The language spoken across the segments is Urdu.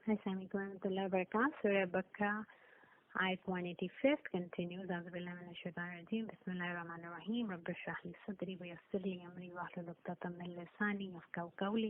Assalamualaikum warahmatullahi wabarakatuh. Surah Baqarah, ayat 185 continues. A'udhu-billahi minash-shaytanir-rajim. Bismillahir-rahmanir-rahim. Rabbi shrah li sadri wa yassir li amri wahlul 'uqdatam min lisani yafqahu qawli.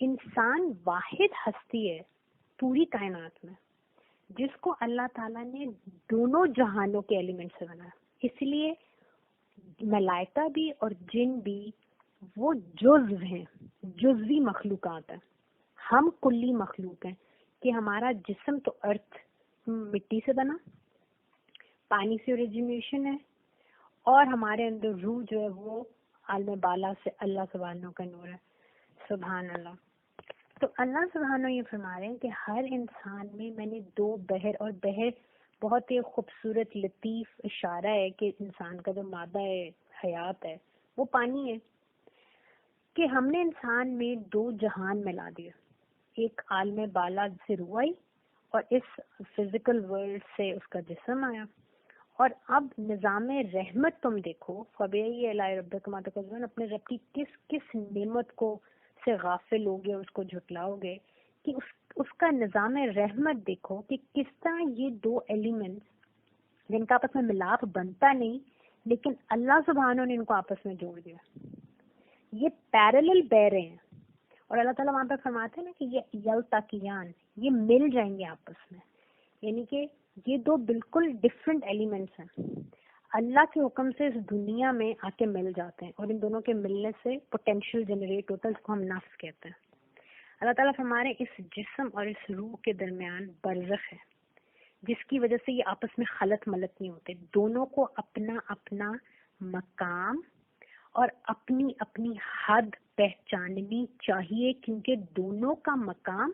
انسان واحد ہستی ہے پوری کائنات میں جس کو اللہ تعالیٰ نے دونوں جہانوں کے ایلیمنٹ سے بنایا. اس لیے ملائکہ بھی اور جن بھی وہ جزو ہیں, جزوی مخلوقات ہیں. ہم کلی مخلوق ہیں کہ ہمارا جسم تو ارتھ مٹی سے بنا, پانی سے اوریجنیشن ہے, اور ہمارے اندر روح جو ہے وہ عالم بالا سے اللہ سبحانہ کا نور ہے. سبحان اللہ. تو اللہ سبحانہ یہ فرما رہے ہیں کہ ہر انسان میں نے دو بحر, اور بحر بہت ہی خوبصورت لطیف اشارہ ہے کہ انسان کا جو مادہ حیات ہے وہ پانی ہے, کہ ہم نے انسان میں دو جہان ملا دیے. ایک عالم بالا سے روح آئی اور اس فزیکل ورلڈ سے اس کا جسم آیا. اور اب نظام رحمت تم دیکھو, فبأي آلاء ربكما تكذبان, اپنے رب کی کس کس نعمت کو سے غافل ہوگے, اس کو جھٹلاؤ گے, کہ اس کا نظام رحمت دیکھو کہ کس طرح یہ دو ایلیمنٹس جن کا آپس میں ملاپ بنتا نہیں لیکن اللہ سبحانہ نے ان کو آپس میں جوڑ دیا, یہ پیرلل بہ رہے ہیں. اور اللہ تعالیٰ وہاں پہ فرماتے ہیں نا کہ یہ یلتقیان, یہ مل جائیں گے آپس میں, یعنی کہ یہ دو بالکل ڈفرینٹ ایلیمنٹس ہیں, اللہ کے حکم سے اس دنیا میں آ کے مل جاتے ہیں, اور ان دونوں کے ملنے سے پوٹینشیل جنریٹ ہوتا ہے, اس کو ہم نفس کہتے ہیں. اللہ تعالیٰ ہمارے اس جسم اور اس روح کے درمیان برزخ ہے جس کی وجہ سے یہ آپس میں خلط ملط نہیں ہوتے. دونوں کو اپنا اپنا مقام اور اپنی اپنی حد پہچاننی چاہیے, کیونکہ دونوں کا مقام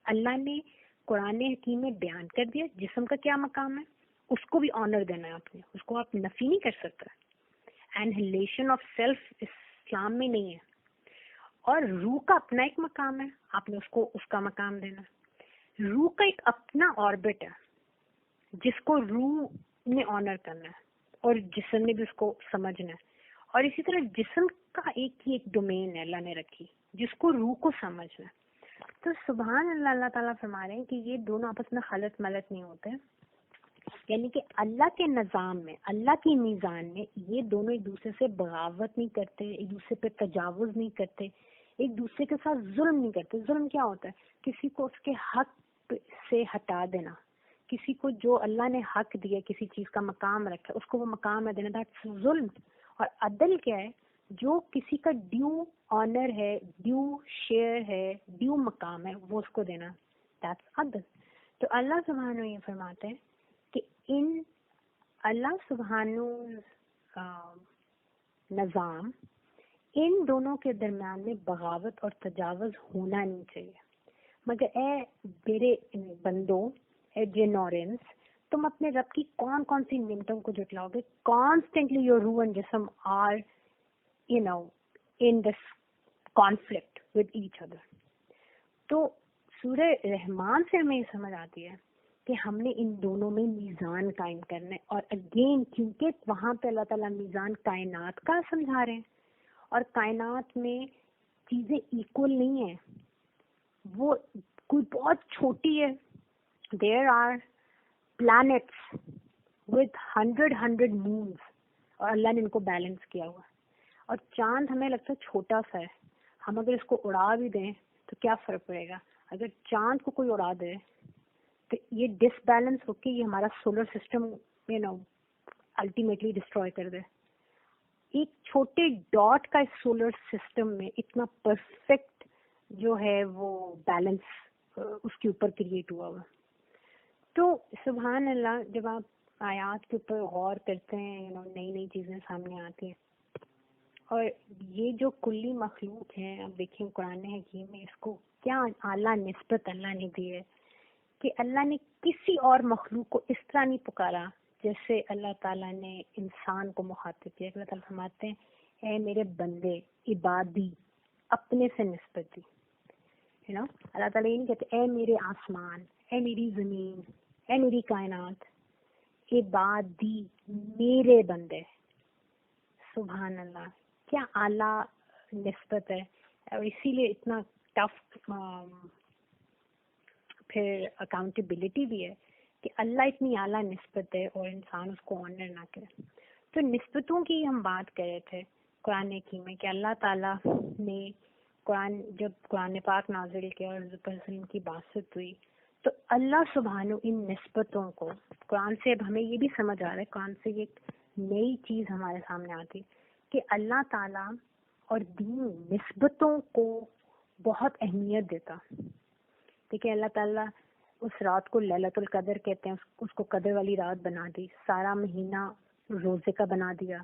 اللہ نے قرآن حکیم میں بیان کر دیا. جسم کا کیا مقام ہے اس کو بھی آنر دینا ہے آپ نے, اس کو آپ نفی نہیں کر سکتے. انہلیشن آف سیلف اسلام میں نہیں ہے. اور روح کا اپنا ایک مقام ہے, آپ نے اس کو اس کا مقام دینا ہے. روح کا ایک اپنا آربٹ ہے جس کو روح نے آنر کرنا ہے, اور جسم نے بھی اس کو سمجھنا ہے. اور اسی طرح جسم کا ایک ہی ایک ڈومین ہے اللہ نے رکھی جس کو روح کو سمجھنا ہے. تو سبحان اللہ, اللہ تعالیٰ فرما رہے ہیں کہ یہ دونوں آپس میں خلط ملط نہیں ہوتے, یعنی کہ اللہ کے نظام میں, اللہ کی میزان میں یہ دونوں ایک دوسرے سے بغاوت نہیں کرتے, ایک دوسرے پہ تجاوز نہیں کرتے, ایک دوسرے کے ساتھ ظلم نہیں کرتے. ظلم کیا ہوتا ہے؟ کسی کو اس کے حق سے ہٹا دینا, کسی کو جو اللہ نے حق دیا, کسی چیز کا مقام رکھا اس کو وہ مقام نہ دینا, دیٹس ظلم. اور عدل کیا ہے؟ جو کسی کا ڈیو آنر ہے, ڈیو شیئر ہے, ڈیو مقام ہے, وہ اس کو دینا, دیٹس عدل. تو اللہ سبحانہ یہ فرماتے ہیں کہ ان اللہ سبحانہ نظام ان دونوں کے درمیان میں بغاوت اور تجاوز ہونا نہیں چاہیے. مگر اے میرے بندوں, اے جنورنس, تم اپنے رب کی کون کون سی نعمتوں کو جھٹلاؤ گے؟ کانسٹنٹلی یور روح اینڈ جسم are in this conflict with each other. تو سورہ رحمان سے ہمیں یہ سمجھ آتی ہے کہ ہم نے ان دونوں میں میزان قائم کرنا ہے. اور اگین کیونکہ وہاں پہ اللہ تعالیٰ میزان کائنات کا سمجھا رہے ہیں, اور کائنات میں چیزیں ایکول نہیں ہیں, وہ کوئی بہت چھوٹی ہے. there are planets with 100 moons, اور اللہ نے ان کو بیلنس کیا ہوا. اور چاند ہمیں لگتا ہے چھوٹا سا ہے, ہم اگر اس کو اڑا بھی دیں تو کیا فرق پڑے گا؟ اگر چاند کو کوئی اڑا دے تو یہ ڈس بیلنس ہو کے یہ ہمارا سولر سسٹم الٹیمیٹلی ڈسٹروائے کر دے. ایک چھوٹے ڈاٹ کا اس سولر سسٹم میں اتنا پرفیکٹ جو ہے وہ بیلنس اس کے اوپر کریٹ ہوا ہوا. تو سبحان اللہ, جب آپ آیات کے اوپر غور کرتے ہیں نئی نئی چیزیں سامنے آتی ہیں. اور یہ جو کلی مخلوق ہیں, اب دیکھیں قرآن حکیم میں اس کو کیا اعلیٰ نسبت اللہ نے دی ہے, کہ اللہ نے کسی اور مخلوق کو اس طرح نہیں پکارا جیسے اللہ تعالیٰ نے انسان کو مخاطب کیا. اللہ تعالیٰ فرماتے ہیں اے میرے بندے, عبادی, اپنے سے نسبت دی. اللہ تعالیٰ یہ نہیں کہتے اے میرے آسمان, اے میری زمین, اے میری کائنات. عبادی, میرے بندے. سبحان اللہ, کیا اعلیٰ نسبت ہے. اور اسی لیے اتنا ٹف پھر اکاؤنٹیبلٹی بھی ہے کہ اللہ اتنی اعلیٰ نسبت ہے اور انسان اس کو آنر نہ کرے. تو نسبتوں کی ہم بات کر رہے تھے قرآن حکیم میں کہ اللہ تعالیٰ نے جب قرآن پاک نازل کیا اور حضور صلی اللہ علیہ وسلم کی باسط ہوئی تو اللہ سبحانہ ان نسبتوں کو قرآن سے، اب ہمیں یہ بھی سمجھ آ رہا ہے، قرآن سے ایک نئی چیز ہمارے سامنے آتی کہ اللہ تعالیٰ اور دین نسبتوں کو بہت اہمیت دیتا. دیکھیں اللہ تعالیٰ اس رات کو لیلۃ القدر کہتے ہیں، اس کو قدر والی رات بنا دی، سارا مہینہ روزے کا بنا دیا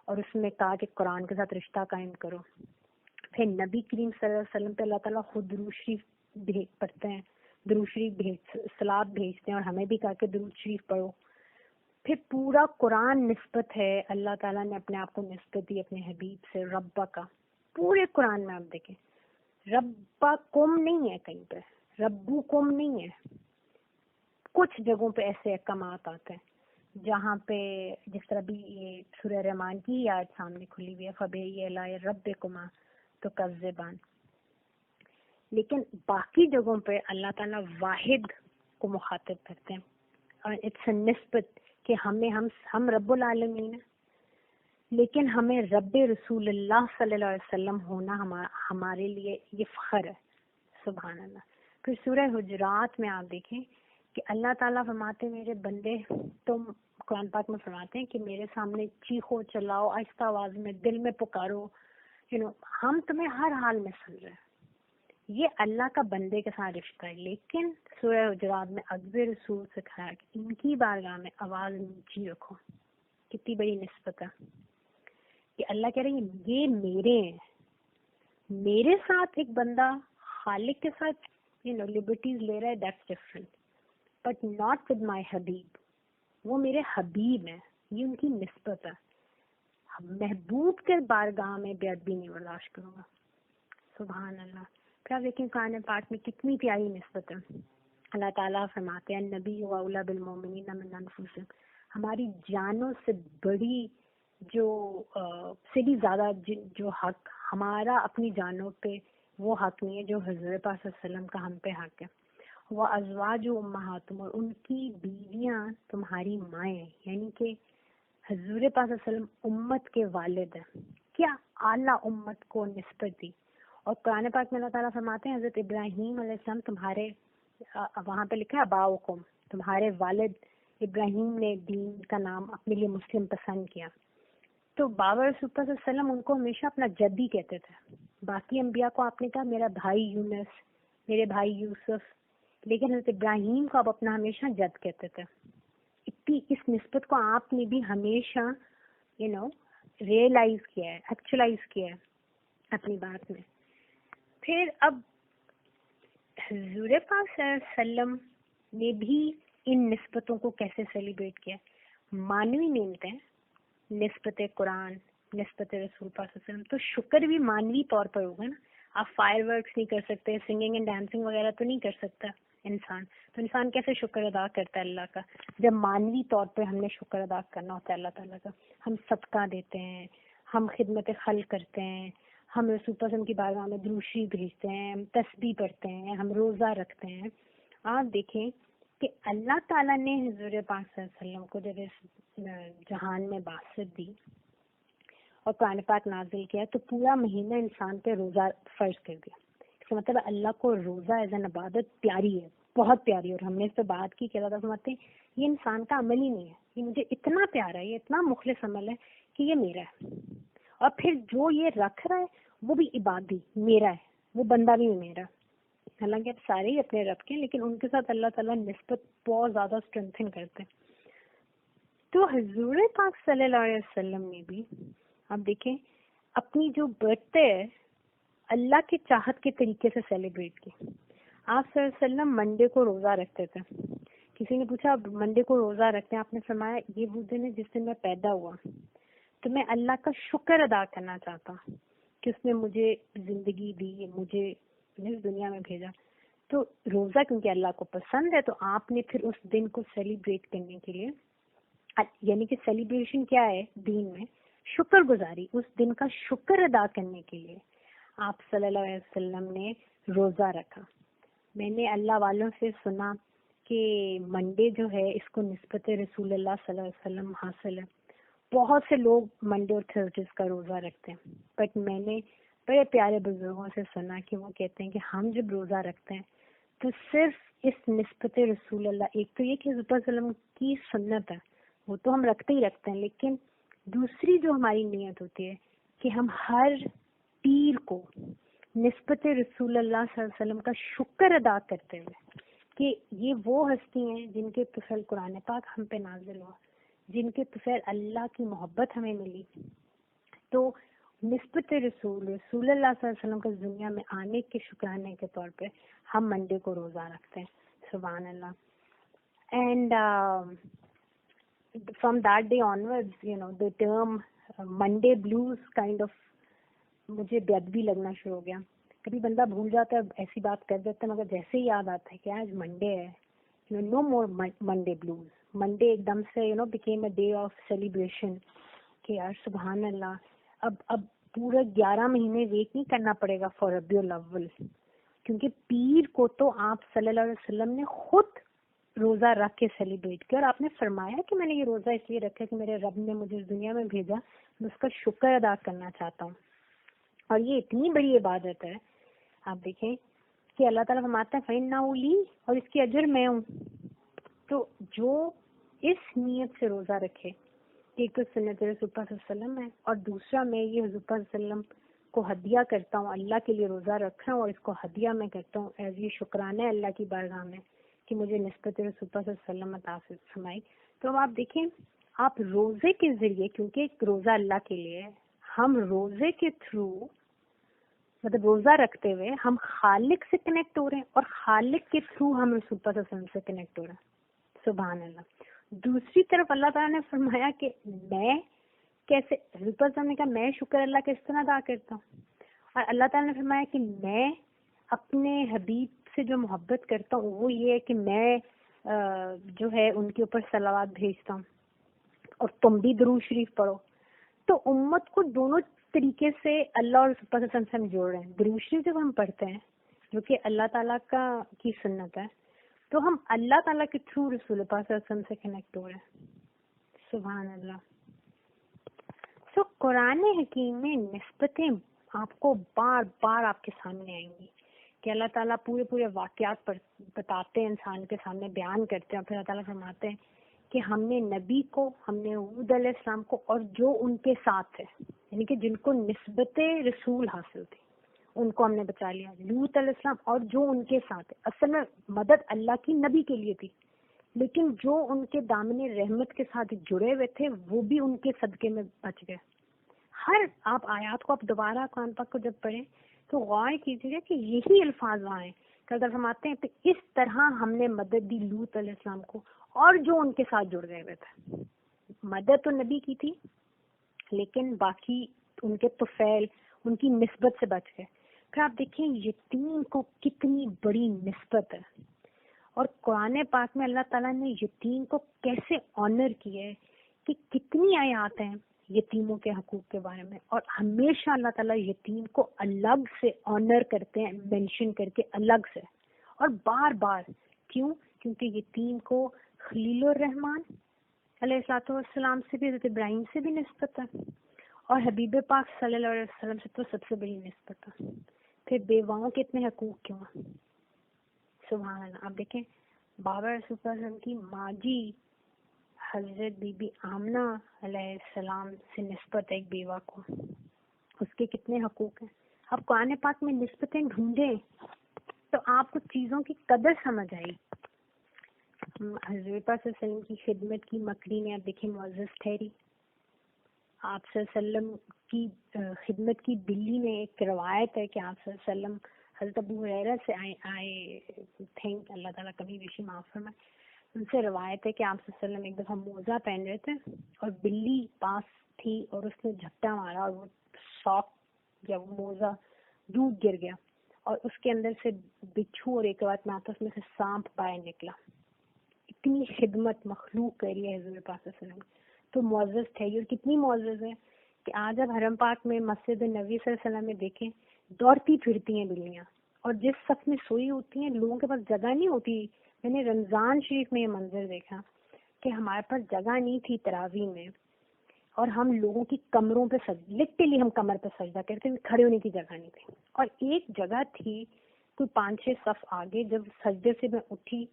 اور اس میں کہا کہ قرآن کے ساتھ رشتہ قائم کرو. پھر نبی کریم صلی اللہ علیہ وسلم پہ اللہ تعالیٰ خود درود شریف پڑھتے ہیں، درود شریف صلوات بھیجتے ہیں اور ہمیں بھی کہا کہ درود شریف پڑھو. پھر پورا قرآن نسبت ہے، اللہ تعالیٰ نے اپنے آپ کو نسبت دی اپنے حبیب سے، ربا کا. پورے قرآن میں آپ دیکھیں ربا کم نہیں ہے، کہیں پہ ربو کم نہیں ہے. کچھ جگہوں پہ ایسے احکامات آتے ہیں جہاں پہ جس طرح بھی یہ سورہ رحمان کی آیت سامنے کھلی ہوئی ہے، فَبِأَيِّ آلَاءِ رَبِّكُمَا تُكَذِّبَانِ. لیکن باقی جگہوں پہ اللہ تعالیٰ واحد کو مخاطب کرتے ہیں اور اٹس اے نسبت کہ ہم رب العالمین ہیں، لیکن ہمیں رب رسول اللہ صلی اللہ علیہ وسلم ہونا ہمارے لیے یہ فخر ہے. سبحان اللہ. پھر سورہ حجرات میں آپ دیکھیں کہ اللہ تعالیٰ فرماتے ہیں میرے بندے تم، قرآن پاک میں فرماتے ہیں کہ میرے سامنے چیخو چلاؤ، آہستہ آواز میں دل میں پکارو، ہم تمہیں ہر حال میں سن رہے ہیں. یہ اللہ کا بندے کے ساتھ رشتہ ہے. لیکن سورہ حجرات میں ادب رسول سے کہا کہ ان کی بارگاہ میں آواز نیچی رکھو. کتنی بڑی نسبت ہے کہ اللہ کہہ رہے ہیں یہ میرے ہیں. میرے ساتھ ایک بندہ خالق کے ساتھ لبرٹیز لے رہا ہے، that's different, but not with my حبیب. وہ میرے حبیب ہیں، یہ ان کی نسبت ہے. محبوب کے بارگاہ میں بے ادبی نہیں برداشت کروں گا. سبحان اللہ. پھر آپ دیکھیں قرآن پاک میں کتنی پیاری نسبت ہے. اللہ تعالیٰ فرماتے ہیں نبی اولا بالمومنین من انفسہم، ہماری جانوں سے بڑی سے بھی زیادہ جو حق ہمارا اپنی جانوں پہ وہ حق نہیں ہے جو حضور پاک صلی اللہ علیہ وسلم کا ہم پہ حق ہے. وہ ازواج امہاتم، اور ان کی بیویاں تمہاری مائیں ہیں، یعنی کہ حضور پاک صلی اللہ علیہ وسلم امت کے والد ہیں. کیا اعلیٰ امت کو نسبت دی. اور قرآن پاک میں اللہ تعالیٰ فرماتے ہیں حضرت ابراہیم علیہ السلام تمہارے، وہاں پہ لکھا ہے اباؤکم، تمہارے والد ابراہیم نے دین کا نام اپنے لیے مسلم پسند کیا. تو بابا رسول اللہ صلی اللہ علیہ وسلم ان کو ہمیشہ اپنا جدی کہتے تھے. باقی انبیاء کو آپ نے کہا میرا بھائی یونس، میرے بھائی یوسف، لیکن حضرت ابراہیم کو آپ اپنا ہمیشہ جد کہتے تھے. اتنی اس نسبت کو آپ نے بھی ہمیشہ ریئلائز کیا ہے، ایکچولائز کیا ہے اپنی بات میں. پھر اب حضور پاک صلی اللہ علیہ وسلم نے بھی ان نسبتوں کو کیسے سیلیبریٹ کیا. مانوی نعمتیں، نسبت قرآن، نسبت رسول پاک صلی اللہ علیہ وسلم، تو شکر بھی مانوی طور پر ہوگا نا. آپ فائر ورکس نہیں کر سکتے، سنگنگ اینڈ ڈانسنگ وغیرہ تو نہیں کر سکتا انسان. تو انسان کیسے شکر ادا کرتا ہے اللہ کا جب مانوی طور پہ ہم نے شکر ادا کرنا ہوتا ہے اللہ تعالیٰ کا. ہم صدقہ دیتے ہیں، ہم خدمت خلق کرتے ہیں، ہم رسول اللہ کی بارگاہ میں درود شریف بھیجتے ہیں، ہم تسبیح پڑھتے ہیں، ہم روزہ رکھتے ہیں. آپ دیکھیں کہ اللہ تعالیٰ نے حضور پاک صلی اللہ علیہ وسلم کو جب اس جہان میں بعثت دی اور قرآن پاک نازل کیا تو پورا مہینہ انسان پہ روزہ فرض کر دیا. اس کا مطلب اللہ کو روزہ ایز این عبادت پیاری ہے، بہت پیاری. اور ہم نے اس پہ بات کی کہ اللہ تعالیٰ فرماتے ہیں یہ انسان کا عمل ہی نہیں ہے، یہ مجھے اتنا پیارا ہے، یہ اتنا مخلص عمل ہے کہ یہ میرا ہے. اور پھر جو یہ رکھ رہا ہے وہ بھی عبادی میرا ہے، وہ بندہ بھی میرا. حالانکہ اب سارے ہی اپنے رب کے، لیکن ان کے ساتھ اللہ تعالیٰ نسبت بہت زیادہ اسٹرینتھن کرتے ہیں. تو حضور پاک صلی اللہ علیہ وسلم نے بھی آپ دیکھیں اپنی جو برتھ ڈے ہے اللہ کی چاہت کے طریقے سے سیلیبریٹ کی. آپ صلی اللہ علیہ وسلم منڈے کو روزہ رکھتے تھے. کسی نے پوچھا منڈے کو روزہ رکھتے ہیں، آپ نے فرمایا یہ وہ دن ہے جس دن میں پیدا ہوا، تو میں اللہ کا شکر ادا کرنا چاہتا ہوں کہ اس نے مجھے زندگی دی، مجھے اس دنیا میں بھیجا. تو روزہ کیونکہ اللہ کو پسند ہے تو آپ نے پھر اس دن کو سیلیبریٹ کرنے کے لیے، یعنی کہ سیلیبریشن کیا ہے دین میں، شکر گزاری، اس دن کا شکر ادا کرنے کے لیے آپ صلی اللہ علیہ وسلم نے روزہ رکھا. میں نے اللہ والوں سے سنا کہ منڈے جو ہے اس کو نسبت رسول اللہ صلی اللہ علیہ وسلم حاصل ہے. بہت سے لوگ منڈے اور تھرسڈیز کا روزہ رکھتے ہیں، بٹ میں نے بڑے پیارے بزرگوں سے سنا کہ وہ کہتے ہیں کہ ہم جب روزہ رکھتے ہیں تو صرف اس نسبت رسول اللہ، ایک تو یہ کہ حضور صلی اللہ علیہ وسلم کی سنت ہے وہ تو ہم رکھتے ہی رکھتے ہیں، لیکن دوسری جو ہماری نیت ہوتی ہے کہ ہم ہر پیر کو نسبت رسول اللہ صلی اللہ علیہ وسلم کا شکر ادا کرتے ہوئے کہ یہ وہ ہستی ہیں جن کے طفیل قرآن پاک ہم پہ نازل ہوا، جن کے طفیل اللہ کی محبت ہمیں ملی، تو نسبت رسول اللہ صلی اللہ علیہ وسلم کا دنیا میں آنے کے شکرانے کے طور پہ ہم منڈے کو روزہ رکھتے ہیں. سبحان اللہ. And from that day onward the term Monday blues kind of مجھے بد بھی لگنا شروع ہو گیا. کبھی بندہ بھول جاتا ہے، ایسی بات کر دیتا ہے، مگر جیسے ہی یاد آتا ہے کہ آج منڈے ہے، نو مور منڈے بلوز. منڈے ایک دم سے became a day of celebration کہ یار سبحان اللہ، اب پورے 11 مہینے ویٹ نہیں کرنا پڑے گا فار ربیع الاول، کیونکہ پیر کو تو آپ صلی اللہ علیہ وسلم نے خود روزہ رکھ کے سیلیبریٹ کیا، اور آپ نے فرمایا کہ میں نے یہ روزہ اس لیے رکھا کہ میرے رب نے مجھے اس دنیا میں بھیجا، میں اس کا شکر ادا کرنا چاہتا ہوں. اور یہ اتنی بڑی عبادت ہے، آپ دیکھیں کہ اللہ تعالیٰ فرماتا ہے فَإِنَّهُ لِي، اور اس کی اجر میں ہوں. تو جو اس نیت سے روزہ رکھے، ایک تو سنت رسول اللہ صلی اللہ علیہ وسلم ہے، اور دوسرا میں یہ حضور صلی اللہ علیہ وسلم کو ہدیہ کرتا ہوں، اللہ کے لیے روزہ رکھ رہا ہوں اور اس کو ہدیہ میں کرتا ہوں ایز یہ شکرانہ ہے اللہ کی بارگاہ میں کہ مجھے نسبت رسول اللہ صلی اللہ علیہ وسلم عطا فرمائی. تو اب آپ دیکھیں، آپ روزے کے ذریعے، کیونکہ ایک روزہ اللہ کے لیے ہے، ہم روزے کے تھرو مطلب روزہ رکھتے ہوئے ہم خالق سے کنیکٹ ہو رہے ہیں، اور خالق کے تھرو ہم رسول اللہ صلی اللہ علیہ وسلم سے کنیکٹ ہو رہے ہیں. سبحان اللہ. دوسری طرف اللہ تعالیٰ نے فرمایا کہ میں کیسے، رسول اللہ صلی اللہ علیہ وسلم نے کہا میں شکر اللہ کس طرح ادا کرتا ہوں، اور اللہ تعالیٰ نے فرمایا کہ میں اپنے حبیب سے جو محبت کرتا ہوں وہ یہ ہے کہ میں جو ہے ان کے اوپر صلوات بھیجتا ہوں، اور تم بھی درود شریف پڑھو. تو امت کو دونوں طریقے سے اللہ اور رسول اللہ صلی اللہ علیہ وسلم جوڑ رہے ہیں. درود شریف جب ہم پڑھتے ہیں جو کہ اللہ تعالیٰ کی سنت ہے، تو ہم اللہ تعالیٰ کے تھرو رسول اللہ صلی اللہ علیہ وسلم سے کنیکٹ ہو رہے ہیں. سبحان اللہ. سو قرآن حکیم میں نسبتیں آپ کو بار بار آپ کے سامنے آئیں گی کہ اللہ تعالیٰ پورے واقعات پر بتاتے ہیں، انسان کے سامنے بیان کرتے ہیں، اور پھر اللہ تعالیٰ فرماتے ہیں کہ ہم نے نبی کو، ہم نے حود علیہ السلام کو، اور جو ان کے ساتھ ہے، یعنی کہ جن کو نسبت رسول حاصل تھی ان کو ہم نے بچا لیا. لوط علیہ السلام اور جو ان کے ساتھ ہے، اصل میں مدد اللہ کی نبی کے لیے تھی، لیکن جو ان کے دامن رحمت کے ساتھ جڑے ہوئے تھے وہ بھی ان کے صدقے میں بچ گئے. ہر آپ آیات کو آپ دوبارہ قرآن پاک کو جب پڑھیں تو غور کیجیے گا کہ یہی الفاظ وہاں ہیں کہ اللہ فرماتے ہیں کہ اس طرح ہم نے مدد دی لوط علیہ السلام کو اور جو ان کے ساتھ جڑ گئے ہوئے تھے. مدد تو نبی کی تھی، لیکن باقی ان کے طفیل ان کی نسبت سے بچ گئے. پھر آپ دیکھیں یتیم کو کتنی بڑی نسبت ہے، اور قرآن پاک میں اللہ تعالیٰ نے یتیم کو کیسے آنر کیا ہے کہ کتنی آیات ہیں یتیموں کے حقوق کے بارے میں، اور ہمیشہ اللہ تعالیٰ یتیم کو الگ سے آنر کرتے ہیں، مینشن کر کے الگ سے، اور بار بار. کیوں؟ کیونکہ یتیم کو خلیل الرحمن علیہ الصلوۃ والسلام سے بھی، حضرت ابراہیم سے بھی نسبت ہے، اور حبیب پاک صلی اللہ علیہ وسلم سے تو سب سے بڑی نسبت ہے. پھر بیواؤں کے اتنے حقوق کیوں ہیں؟ سبحان اللہ. آپ دیکھیں بابا رسول اللہ علیہ وسلم کی ماں جی حضرت بی بی آمنہ علیہ السلام سے نسبت ہے ایک بیوہ کو، اس کے کتنے حقوق ہیں. آپ قرآن پاک میں نسبتیں ڈھونڈیں تو آپ کو چیزوں کی قدر سمجھ آئی. حضرت پاک صلی اللہ علیہ وسلم کی خدمت کی مکری نے آپ دیکھیں معزز ٹھہری. آپ صلی اللہ علیہ وسلم کی خدمت کی بلی میں ایک روایت ہے کہ آپ صلی اللہ علیہ وسلم حضرت ابو ہریرہ سے آئے تھنک، اللہ تعالیٰ کبھی بیشی معاف فرمائے، ان سے روایت ہے کہ آپ صلی اللہ علیہ وسلم ایک دفعہ موزہ پہن رہے تھے اور بلی پاس تھی اور اس نے جھپٹا مارا اور وہ ساک یا وہ موزہ ڈوب گر گیا، اور اس کے اندر سے بچھو اور ایک روایت میں آتا اس میں سے سانپ باہر نکلا. اتنی خدمت مخلوق کری ہے حضور پاک صلی اللہ علیہ وسلم. تو معزز تھے، اور کتنی معزز ہے کہ آج اب حرم پاک میں مسجد نبی صلی اللہ علیہ وسلم میں دیکھیں دوڑتی پھرتی ہیں بلیاں، اور جس صف میں سوئی ہوتی ہیں لوگوں کے پاس جگہ نہیں ہوتی. میں نے رمضان شریف میں یہ منظر دیکھا کہ ہمارے پاس جگہ نہیں تھی تراویح میں، اور ہم لوگوں کی کمروں پہ لٹرلی ہم کمر پہ سجدہ کرتے ہیں, کھڑے ہونے کی جگہ نہیں تھی. اور ایک جگہ تھی کوئی 5-6 صف آگے, جب سجدے سے میں اٹھی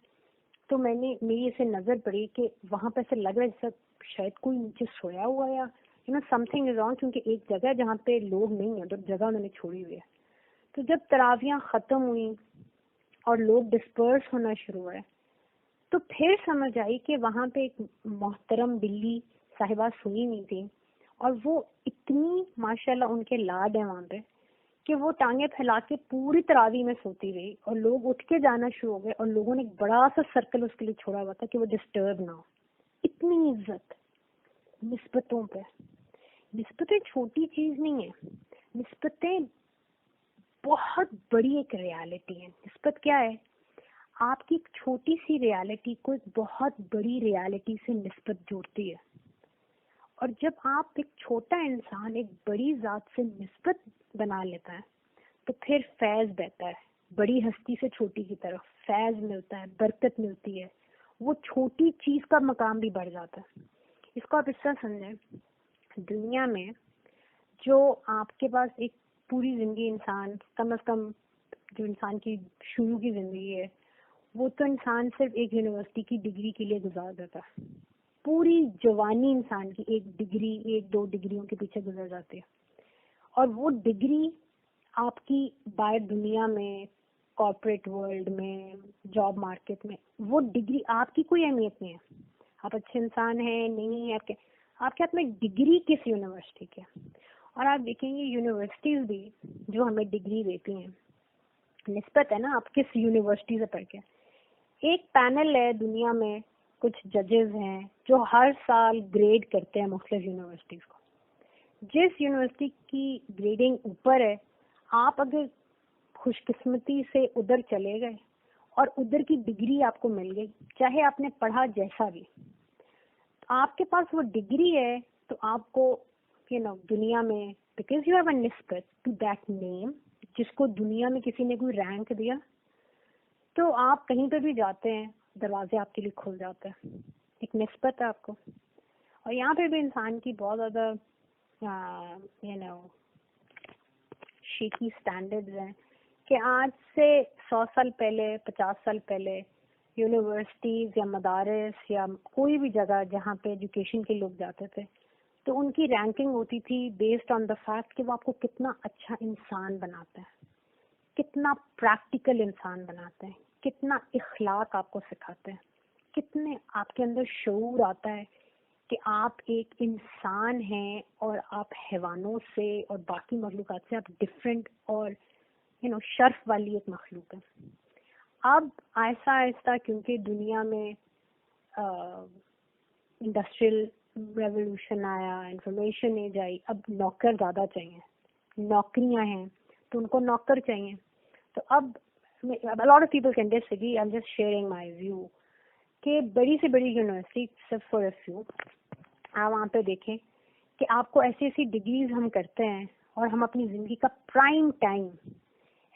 تو میری اسے نظر پڑی کہ وہاں پہ ایسے لگ رہا ہے جیسے شاید کوئی نیچے سویا ہوا یا سم تھنگ از رانگ, کیونکہ ایک جگہ جہاں پہ لوگ نہیں ہیں, جگہ انہوں نے چھوڑی ہوئی ہے. تو جب تراویحاں ختم ہوئی اور لوگ ڈسپرس ہونا شروع ہوئے تو پھر سمجھ آئی کہ وہاں پہ ایک محترم بلی صاحبہ سنی ہوئی تھی, اور وہ اتنی ماشاءاللہ ان کے لاڈ ہیں وہاں پہ کہ وہ ٹانگیں پھیلا کے پوری تراویح میں سوتی رہی, اور لوگ اٹھ کے جانا شروع ہو گئے, اور لوگوں نے ایک بڑا سا سرکل اس کے لیے چھوڑا ہوا تھا کہ وہ ڈسٹرب نہ ہو. اتنی عزت نسبتوں پہ. نسبتیں چھوٹی چیز نہیں ہیں, نسبتیں بہت بڑی ایک ریالٹی ہے. نسبت کیا ہے؟ آپ کی ایک چھوٹی سی ریالٹی کو ایک بہت بڑی ریالٹی سے نسبت جوڑتی ہے. اور جب آپ ایک چھوٹا انسان ایک بڑی ذات سے نسبت بنا لیتا ہے تو پھر فیض بہتا ہے, بڑی ہستی سے چھوٹی کی طرف فیض ملتا ہے, برکت ملتی ہے, وہ چھوٹی چیز کا مقام بھی بڑھ جاتا ہے. اس کو آپ اس طرح سمجھیں, دنیا میں جو آپ کے پاس ایک پوری زندگی انسان کم از کم جو انسان کی شروع کی زندگی ہے وہ تو انسان صرف ایک یونیورسٹی کی ڈگری کے لیے گزار دیتا ہے. پوری جوانی انسان کی ایک ڈگری 1-2 ڈگریوں کے پیچھے گزر جاتی ہے, اور وہ ڈگری آپ کی باہر دنیا میں, کارپوریٹ ورلڈ میں, جاب مارکیٹ میں, وہ ڈگری آپ کی کوئی اہمیت نہیں ہے. آپ اچھے انسان ہیں نہیں, آپ کے ہاتھ میں ڈگری کس یونیورسٹی کے. اور آپ دیکھیں گے یونیورسٹیز بھی جو ہمیں ڈگری دیتی ہیں, نسبت ہے نا آپ کس یونیورسٹی سے پڑھ کے. ایک پینل ہے دنیا میں, کچھ ججز ہیں جو ہر سال گریڈ کرتے ہیں مختلف یونیورسٹیز کو. جس یونیورسٹی کی گریڈنگ اوپر ہے, آپ اگر خوش قسمتی سے ادھر چلے گئے اور ادھر کی ڈگری آپ کو مل گئی, چاہے آپ نے پڑھا جیسا بھی, آپ کے پاس وہ ڈگری ہے تو آپ کو دنیا میں بیکاز یو ہیو اے نسبت ٹو دیٹ نیم, جس کو دنیا میں کسی نے کوئی رینک دیا, تو آپ کہیں پہ بھی جاتے ہیں دروازے آپ کے لیے کھل جاتے ہیں. ایک نسبت ہے آپ کو. اور یہاں پہ بھی انسان کی بہت زیادہ شیکی اسٹینڈرڈز ہیں کہ آج سے 100 سال پہلے, 50 سال پہلے یونیورسٹیز یا مدارس یا کوئی بھی جگہ جہاں پہ ایجوکیشن کے لوگ جاتے تھے تو ان کی رینکنگ ہوتی تھی بیسڈ آن دا فیکٹ کہ وہ آپ کو کتنا اچھا انسان بناتے ہیں, کتنا پریکٹیکل انسان بناتے ہیں, کتنا اخلاق آپ کو سکھاتے ہیں, کتنے آپ کے اندر شعور آتا ہے کہ آپ ایک انسان ہیں اور آپ حیوانوں سے اور باقی مخلوقات سے آپ ڈفرینٹ اور شرف والی ایک مخلوق ہے. اب آہستہ آہستہ کیونکہ دنیا میں انڈسٹریل ریولوشن آیا, انفارمیشن ایج آئی, اب نوکر زیادہ چاہیے, نوکریاں ہیں تو ان کو نوکر چاہیے. تو اب a lot of people can disagree, I'm just sharing my view کہ بڑی سے بڑی یونیورسٹی صرف فار اے فیو, آپ وہاں پہ دیکھیں کہ آپ کو ایسی ایسی ڈگریز ہم کرتے ہیں اور ہم اپنی زندگی کا پرائم ٹائم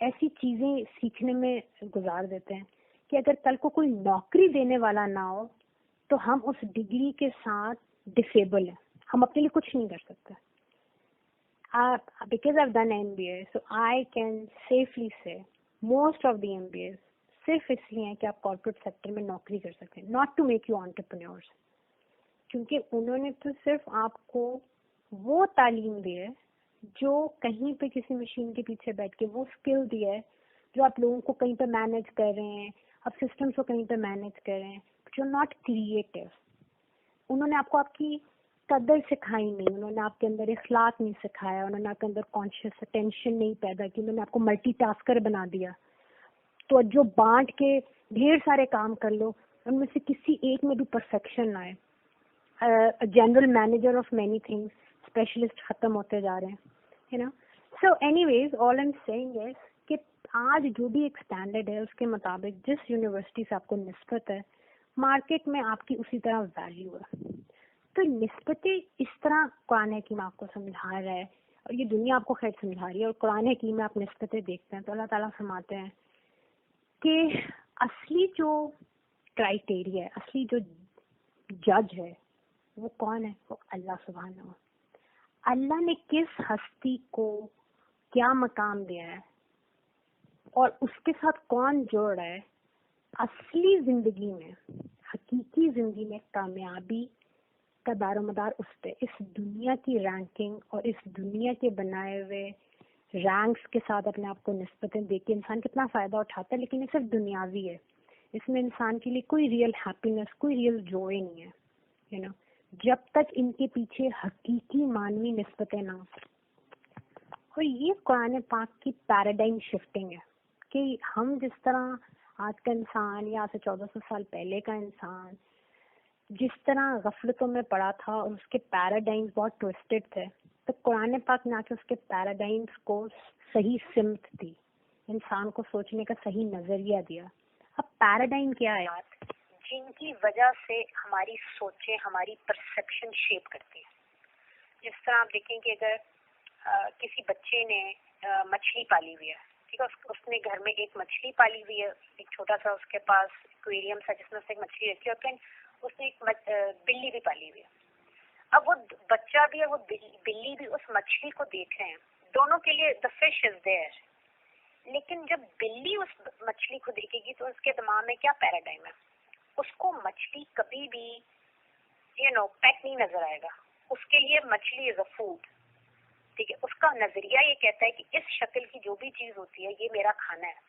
ایسی چیزیں سیکھنے میں گزار دیتے ہیں کہ اگر کل کو کوئی نوکری دینے والا نہ ہو تو ہم اس ڈگری کے ساتھ ڈسیبل ہیں, ہم اپنے لیے کچھ نہیں کر سکتے. Because I've done MBA, so I can safely say most of the MBAs صرف اس لیے ہیں کہ آپ کارپوریٹ سیکٹر میں نوکری کر سکیں, not to make you entrepreneurs, کیونکہ انہوں نے تو صرف آپ کو وہ تعلیم دی ہے جو کہیں پہ کسی مشین کے پیچھے بیٹھ کے, وہ اسکل دی ہے جو آپ لوگوں کو کہیں پہ مینیج کر رہے ہیں, آپ سسٹمس کو کہیں پہ مینیج کر رہے ہیں, جو ناٹ کریٹو. انہوں نے آپ کو آپ کی قدر سکھائی نہیں, انہوں نے آپ کے اندر اخلاق نہیں سکھایا, انہوں نے آپ کے اندر کانشیس اٹینشن نہیں پیدا کی, انہوں نے آپ کو ملٹی ٹاسکر بنا دیا. تو جو بانٹ کے ڈھیر سارے کام کر لو, ان میں سے کسی ایک میں بھی پرفیکشن نہ آئے. General manager of many things, specialist ختم ہوتے جا رہے ہیں, so anyways all I am saying is کہ آج جو بھی ایک اسٹینڈرڈ ہے اس کے مطابق جس یونیورسٹی سے آپ کو نسبت ہے, مارکیٹ میں آپ کی اسی طرح ویلیو ہے. تو نسبتیں اس طرح قرآن حکیم آپ کو سمجھا رہا ہے, اور یہ دنیا آپ کو خیر سمجھا رہی ہے, اور قرآن حکیم میں آپ نسبتیں دیکھتے ہیں تو اللہ تعالیٰ فرماتے ہیں کہ اصلی جو کرائٹیریا ہے, اصلی جو جج ہے وہ کون ہے؟ وہ اللہ سبحانہ ہوا۔ اللہ نے کس ہستی کو کیا مقام دیا ہے اور اس کے ساتھ کون جوڑ رہا ہے، اصلی زندگی میں، حقیقی زندگی میں کامیابی کا دار و مدار اس پہ۔ اس دنیا کی رینکنگ اور اس دنیا کے بنائے ہوئے رینکس کے ساتھ اپنے آپ کو نسبتیں دے کے انسان کتنا فائدہ اٹھاتا ہے، لیکن یہ صرف دنیاوی ہے، اس میں انسان کے لیے کوئی ریئل ہیپینس، کوئی ریئل جوائے نہیں ہے، یو نو، جب تک ان کے پیچھے حقیقی معنوی نسبتیں نہ ہوں۔ اور یہ قرآن پاک کی پیراڈائم شفٹنگ ہے کہ ہم جس طرح آج کا انسان یا آج سے 1400 سال پہلے کا انسان جس طرح غفلتوں میں پڑا تھا اور اس کے پیراڈائمز بہت ٹوسٹڈ تھے، تو قرآن پاک نے آ کے اس کے پیراڈائمز کو صحیح سمت دی، انسان کو سوچنے کا صحیح نظریہ دیا۔ اب پیراڈائم کیا ہے؟ جن کی وجہ سے ہماری سوچیں، ہماری پرسیپشن شیپ کرتی ہے۔ جس طرح آپ دیکھیں کہ اگر کسی بچے نے مچھلی پالی ہوئی ہے، ٹھیک ہے، اس نے گھر میں ایک مچھلی پالی ہوئی ہے، ایک چھوٹا سا اس کے پاس ایکویریم تھا جس میں اس نے ایک مچھلی رکھی، اور اس نے ایک بلی بھی پالی ہوئی ہے۔ اب وہ بچہ بھی ہے، وہ بلی بھی اس مچھلی کو دیکھ رہے ہیں، دونوں کے لیے the fish is there، لیکن جب بلی اس مچھلی کو دیکھے گی تو اس کے دماغ میں کیا پیراڈائم ہے؟ اس کو مچھلی کبھی بھی پیٹ نہیں نظر آئے گا، اس کے لیے مچھلی از اے فوڈ، ٹھیک ہے۔ اس کا نظریہ یہ کہتا ہے کہ اس شکل کی جو بھی چیز ہوتی ہے یہ میرا کھانا ہے،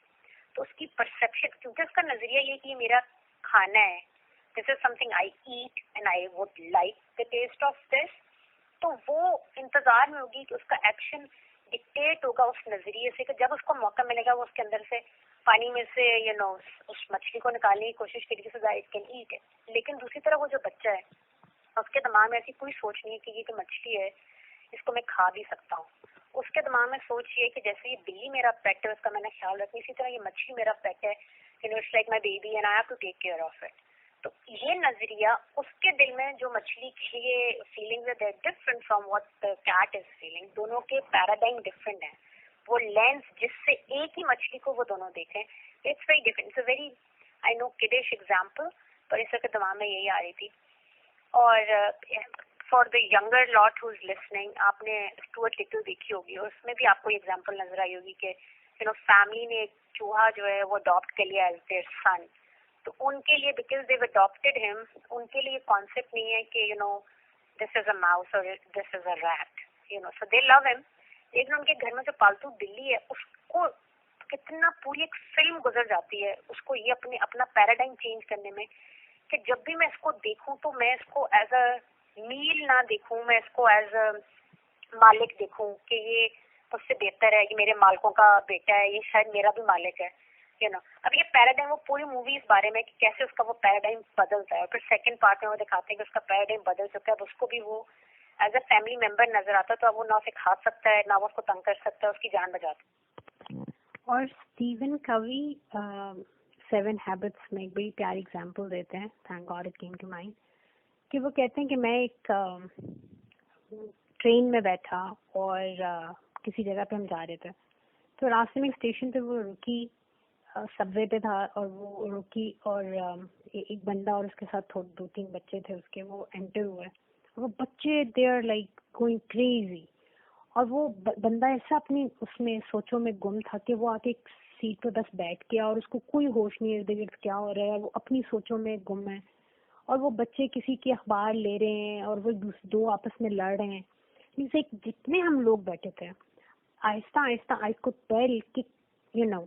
تو اس کی پرسیپشن، کیونکہ اس کا نظریہ یہ کہ یہ میرا کھانا ہے، this is something I ate and I would like the taste of this, تو وہ انتظار میں ہوگی کہ اس کا ایکشن ڈکٹیٹ ہوگا اس نظریے سے، کہ جب اس کو موقع ملے گا وہ اس کے اندر سے پانی میں سے اس مچھلی کو نکالنے کی کوشش کرے گی، so that it can eat it. لیکن دوسری طرف وہ جو بچہ ہے اس کے دماغ میں ایسی کوئی سوچ نہیں ہے کہ یہ تو مچھلی ہے، اس کو میں کھا بھی سکتا ہوں۔ اس کے دماغ میں سوچ یہ کہ جیسے یہ بلی میرا پیٹ ہے، اس کا میں نے خیال رکھنا، اسی طرح یہ مچھلی میرا پیٹ ہے، it's like my baby and I have to take care of it. تو یہ نظریہ اس کے دل میں جو مچھلی کی یہ فیلنگز ہے different from what the cat is feeling, دونوں کے پیراڈائم ڈفرنٹ ہیں، وہ لینس جس سے ایک ہی مچھلی کو وہ دونوں دیکھیں، it's very different. It's a very I know kiddish example, پر اس کے دماغ میں یہی آ رہی تھی۔ اور for the younger lot who's listening, آپ نے اسٹوارٹ لٹل دیکھی ہوگی، اور اس میں بھی آپ کو ایگزامپل نظر آئی ہوگی کہ فیملی نے ایک چوہا جو ہے وہ اڈاپٹ کر لیا ایز دیئر سن، تو ان کے لیے بیکاز دیو اڈاپٹیڈ ہم، ان کے لیے کانسیپٹ نہیں ہے کہ دس از اے ماؤس اور دس از اے ریٹ، سو دے لو ہم، لیکن ان کے گھر میں جو پالتو بلی ہے اس کو کتنا پوری ایک فلم گزر جاتی ہے اس کو یہ اپنا پیراڈائم چینج کرنے میں، کہ جب بھی میں اس کو دیکھوں تو میں اس کو ایز اے میل نہ دیکھوں، میں اس کو ایز اے مالک دیکھوں کہ یہ مجھ سے بہتر ہے، یہ میرے مالکوں کا بیٹا ہے، یہ شاید میرا بھی مالک ہے، اب یہ پیراڈائم، وہ پوری مووی اس بارے میں کہ کیسے اس کا وہ پیراڈائم بدلتا ہے، اور پھر سیکنڈ پارٹ میں وہ دکھاتے ہیں کہ اس کا پیراڈائم بدل چکا ہے، اب اس کو بھی وہ ایز اے فیملی ممبر نظر آتا ہے، تو اب وہ نہ اسے کھا سکتا ہے، نہ وہ اس کو تنگ کر سکتا ہے، اس کی جان بچاتا ہے۔ اور اسٹیون کوی 7 ہیبٹس میں ایک بڑی پیاری اگزامپل دیتے ہیں، thank God it came to mind, کہ وہ کہتے ہیں کہ میں ایک ٹرین میں بیٹھا اور کسی جگہ پہ ہم جا رہے تھے، تو راستے میں ایک اسٹیشن پہ وہ رکی، سب وے پہ تھا، اور وہ رکی اور ایک بندہ اور اس کے ساتھ 2-3 بچے تھے اس کے، وہ انٹر ہوئے، وہ بچے they are like going crazy, اور وہ بندہ ایسا اپنی اس میں سوچوں میں گم تھا کہ وہ آ کے ایک سیٹ پہ بس بیٹھ گیا اور اس کو کوئی ہوش نہیں ارد گرد کیا ہو رہا ہے، وہ اپنی سوچوں میں گم ہے، اور وہ بچے کسی کے اخبار لے رہے ہیں اور وہ دو آپس میں لڑ رہے ہیں۔ جتنے ہم لوگ بیٹھے تھے، آہستہ آہستہ آئی کو ٹیل کہ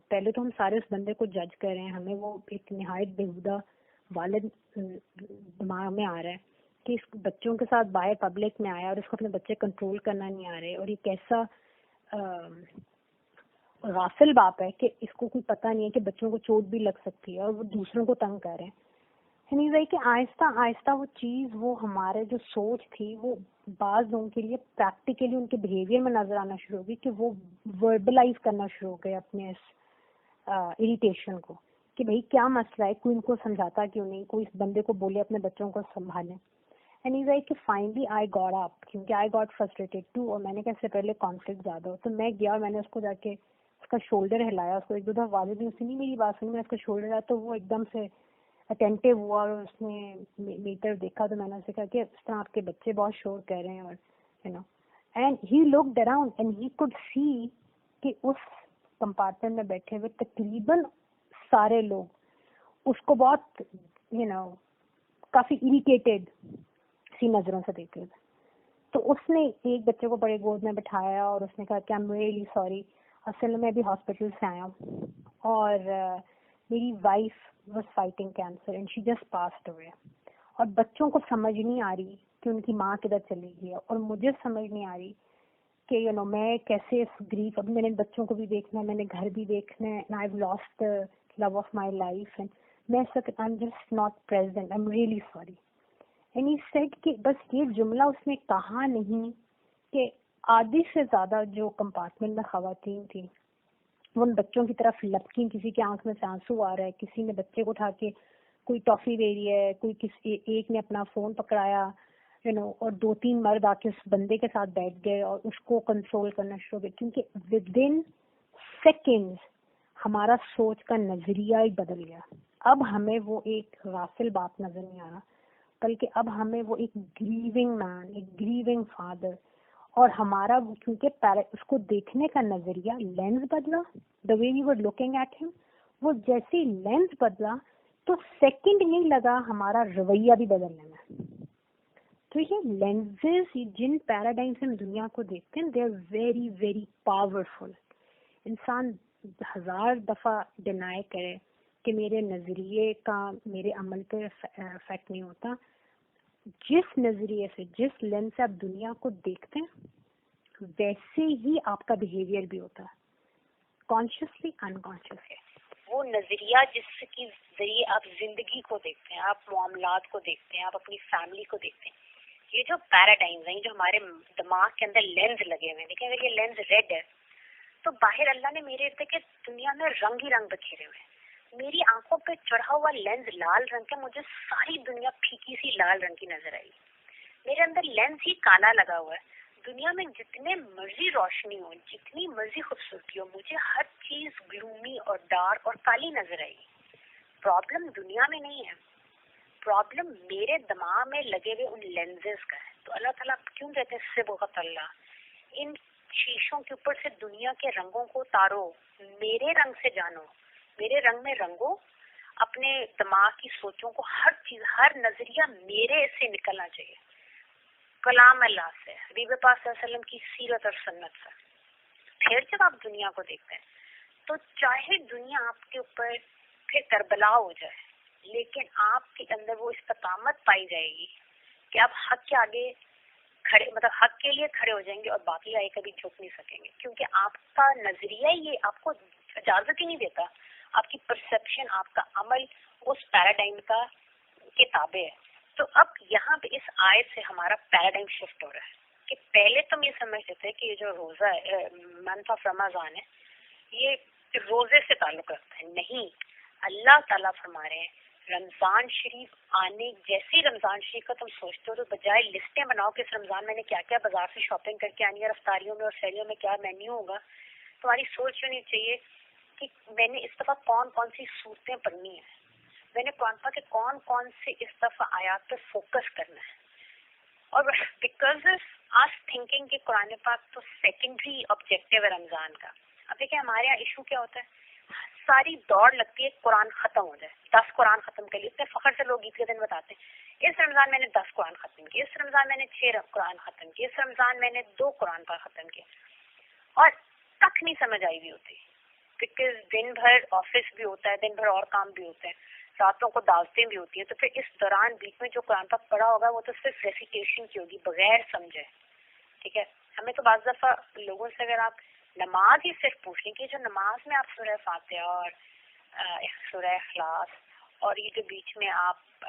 پہلے تو ہم سارے اس بندے کو جج کر رہے ہیں، ہمیں وہ ایک نہایت بےہودہ والد دماغ میں آ رہا ہے کہ اس بچوں کے ساتھ باہر پبلک میں آیا اور اس کو اپنے بچے کنٹرول کرنا نہیں آ رہے، اور یہ کیسا غافل باپ ہے کہ اس کو کوئی پتہ نہیں ہے کہ بچوں کو چوٹ بھی لگ سکتی ہے اور وہ دوسروں کو تنگ کر رہے ہیں۔ کہ آہستہ آہستہ وہ چیز، وہ ہمارے جو سوچ تھی، وہ بعض لوگوں کے لیے پریکٹیکلی ان کے بیہیویئر میں نظر آنا شروع ہوگی کہ وہ وربلائز کرنا شروع ہو گئے اپنے اس اریٹیشن کو، کہ بھئی کیا مسئلہ ہے، کوئی ان کو سمجھاتا کیوں نہیں، کوئی اس بندے کو بولے اپنے بچوں کو سنبھالیں۔ کہ فائنلی آئی گاٹ اپ، کیونکہ آئی گاٹ فرسٹریٹڈ ٹو، اور میں نے کہا اس سے پہلے کانفلکٹ زیادہ ہو، تو میں گیا اور میں نے اس کو جا کے اس کا شولڈر ہلایا، اس کو ایک دو دفعہ والد نے اسی نہیں میری بات سنی، میں اس کا شولڈر ہلایا تو وہ ایک دم سے اٹینٹیو ہوا اور اس نے میٹر دیکھا تو میں نے اسے کہا کہ اس طرح آپ کے بچے بہت شور کر رہے ہیں اور you know and he looked around and he could see کہ اس کمپارٹمنٹ میں بیٹھے ہوئے تقریباً سارے لوگ اس کو بہت کافی اریٹیٹڈ سی نظروں سے دیکھ رہے تھے. تو اس نے ایک بچے کو بڑے گود میں بٹھایا اور اس نے کہا کہ I'm really sorry, اصل میں ابھی ہاسپٹل سے آیا ہوں اور میری wife was fighting cancer and she just passed away. اور بچوں کو سمجھ نہیں آ رہی کہ ان کی ماں کدھر چلی گئی ہے اور مجھے سمجھ نہیں آ رہی کہ میں کیسے اس گریف, اب میں نے بچوں کو بھی دیکھنا ہے, میں نے گھر بھی دیکھنا ہے, and I've lost the love of my life and میں I'm just not present, I'm really sorry. And he said کہ بس یہ جملہ اس نے کہا نہیں کہ آدھی سے زیادہ جو کمپارٹمنٹ میں خواتین تھیں وہ ان بچوں کی طرف لپکیں, کسی کی آنکھ میں سے آنسو آ رہا ہے, کسی نے بچے کو اٹھا کے کوئی ٹافی دے رہی ہے, کوئی کسی ایک نے اپنا فون پکڑایا اور 2-3 مرد آ کے اس بندے کے ساتھ بیٹھ گئے اور اس کو کنسول کرنا شروع ہو گئے, کیونکہ ود ان سیکنڈز ہمارا سوچ کا نظریہ ہی بدل گیا. اب ہمیں وہ ایک غافل باپ نظر نہیں آ رہا, بلکہ اب ہمیں وہ ایک گریونگ مین, ایک گریونگ فادر, اور ہمارا کیونکہ اس کو دیکھنے کا نظریہ لینز بدلا, دا وے وی ور لوکنگ ایٹ ہم, وہ جیسے لینز بدلا تو سیکنڈ نہیں لگا ہمارا رویہ بھی بدلنے میں. تو یہ لینزز جن پیراڈائم سے ہم دنیا کو دیکھتے ہیں they are very very powerful. انسان 1000 دفعہ ڈینائی کرے کہ میرے نظریے کا میرے عمل پہ افیکٹ نہیں ہوتا, جس نظریے سے جس لینس سے آپ دنیا کو دیکھتے ہیں ویسے ہی آپ کا بیہیویئر بھی ہوتا ہے, کانشیسلی انکانشیسلی. وہ نظریہ جس کے ذریعے آپ زندگی کو دیکھتے ہیں, آپ معاملات کو دیکھتے ہیں, آپ اپنی فیملی کو دیکھتے ہیں, یہ جو پیراڈائمز ہیں جو ہمارے دماغ کے اندر لینز لگے ہوئے ہیں, دیکھیں اگر یہ لینز ریڈ ہے تو باہر اللہ نے میرے ارد گرد دنیا میں رنگ ہی رنگ بکھیرے ہوئے ہیں. میری آنکھوں پہ چڑھا ہوا لینز لال رنگ کا, مجھے ساری دنیا پھیکی سی لال رنگ کی نظر آئی. میرے اندر لینز ہی کالا لگا ہوا ہے. دنیا میں جتنے مرضی روشنی ہو, جتنی مرضی خوبصورتی ہو, مجھے ہر چیز گلومی اور ڈارک اور کالی نظر آئی. پرابلم دنیا میں نہیں ہے, پرابلم میرے دماغ میں لگے ہوئے ان لینزز کا ہے. تو اللہ تعالیٰ کیوں کہتے ہیں صبغت اللہ, ان شیشوں کے اوپر سے دنیا کے رنگوں کو اتارو, میرے رنگ سے جانو, میرے رنگ میں رنگو, اپنے دماغ کی سوچوں کو, ہر چیز ہر نظریہ میرے سے نکلنا چاہیے, کلام اللہ سے, حبیب پاک صلی اللہ علیہ وسلم کی سیرت اور سنت سے. پھر جب آپ دنیا کو دیکھتے ہیں تو چاہے دنیا آپ کے اوپر پھر کربلا ہو جائے, لیکن آپ کے اندر وہ استقامت پائی جائے گی کہ آپ حق کے آگے کھڑے, مطلب حق کے لیے کھڑے ہو جائیں گے اور باقی آگے کبھی جھک نہیں سکیں گے, کیونکہ آپ کا نظریہ یہ آپ کو اجازت ہی نہیں دیتا, آپ کی پرسپشن, آپ کا عمل اس پیراڈائم کا کے تابع ہے. تو اب یہاں پہ اس آیت سے ہمارا پیراڈائم شفٹ ہو رہا ہے کہ پہلے تم یہ سمجھتے تھے کہ یہ جو روزہ ہے, منتھ آف رمضان ہے, یہ روزے سے تعلق رکھتا ہے. نہیں, اللہ تعالیٰ فرما رہے ہیں رمضان شریف آنے, جیسے رمضان شریف کا تم سوچتے ہو تو بجائے لسٹیں بناؤ کہ اس رمضان میں نے کیا کیا بازار سے شاپنگ کر کے آنی ہے, افطاریوں میں اور سحریوں میں کیا مینیو ہوگا, تمہاری سوچ ہونی چاہیے کہ میں نے اس دفعہ کون کون سی صورتیں پڑھنی ہیں, میں نے کون کون سے اس دفعہ آیات پہ فوکس کرنا ہے. اور بیکاز آس تھنکنگ کہ قرآن پاک تو سیکنڈری آبجیکٹیو ہے رمضان کا. اب دیکھیں ہمارے یہاں ایشو کیا ہوتا ہے, ساری دوڑ لگتی ہے قرآن ختم ہو جائے, 10 قرآن ختم کر لیے, اتنے فخر سے لوگ عید کے دن بتاتے ہیں اس رمضان میں نے 10 قرآن ختم کیے, اس رمضان میں نے 6 قرآن ختم کیے, اس رمضان میں نے 2 قرآن پاک ختم کیے, اور تک نہیں سمجھ آئی بھی ہوتی بیکاز دن بھر آفس بھی ہوتا ہے, دن بھر اور کام بھی ہوتے ہیں, راتوں کو دعوتیں بھی ہوتی ہیں. تو پھر اس دوران بیچ میں جو قرآن پاک پڑھا ہوگا وہ تو صرف ریسیٹیشن کی ہوگی بغیر سمجھے. ٹھیک ہے, ہمیں تو بعض دفعہ لوگوں سے اگر آپ نماز ہی صرف پوچھ لیں کہ جو نماز میں آپ سورہ فاتحہ اور سورہ اخلاص اور یہ جو بیچ میں آپ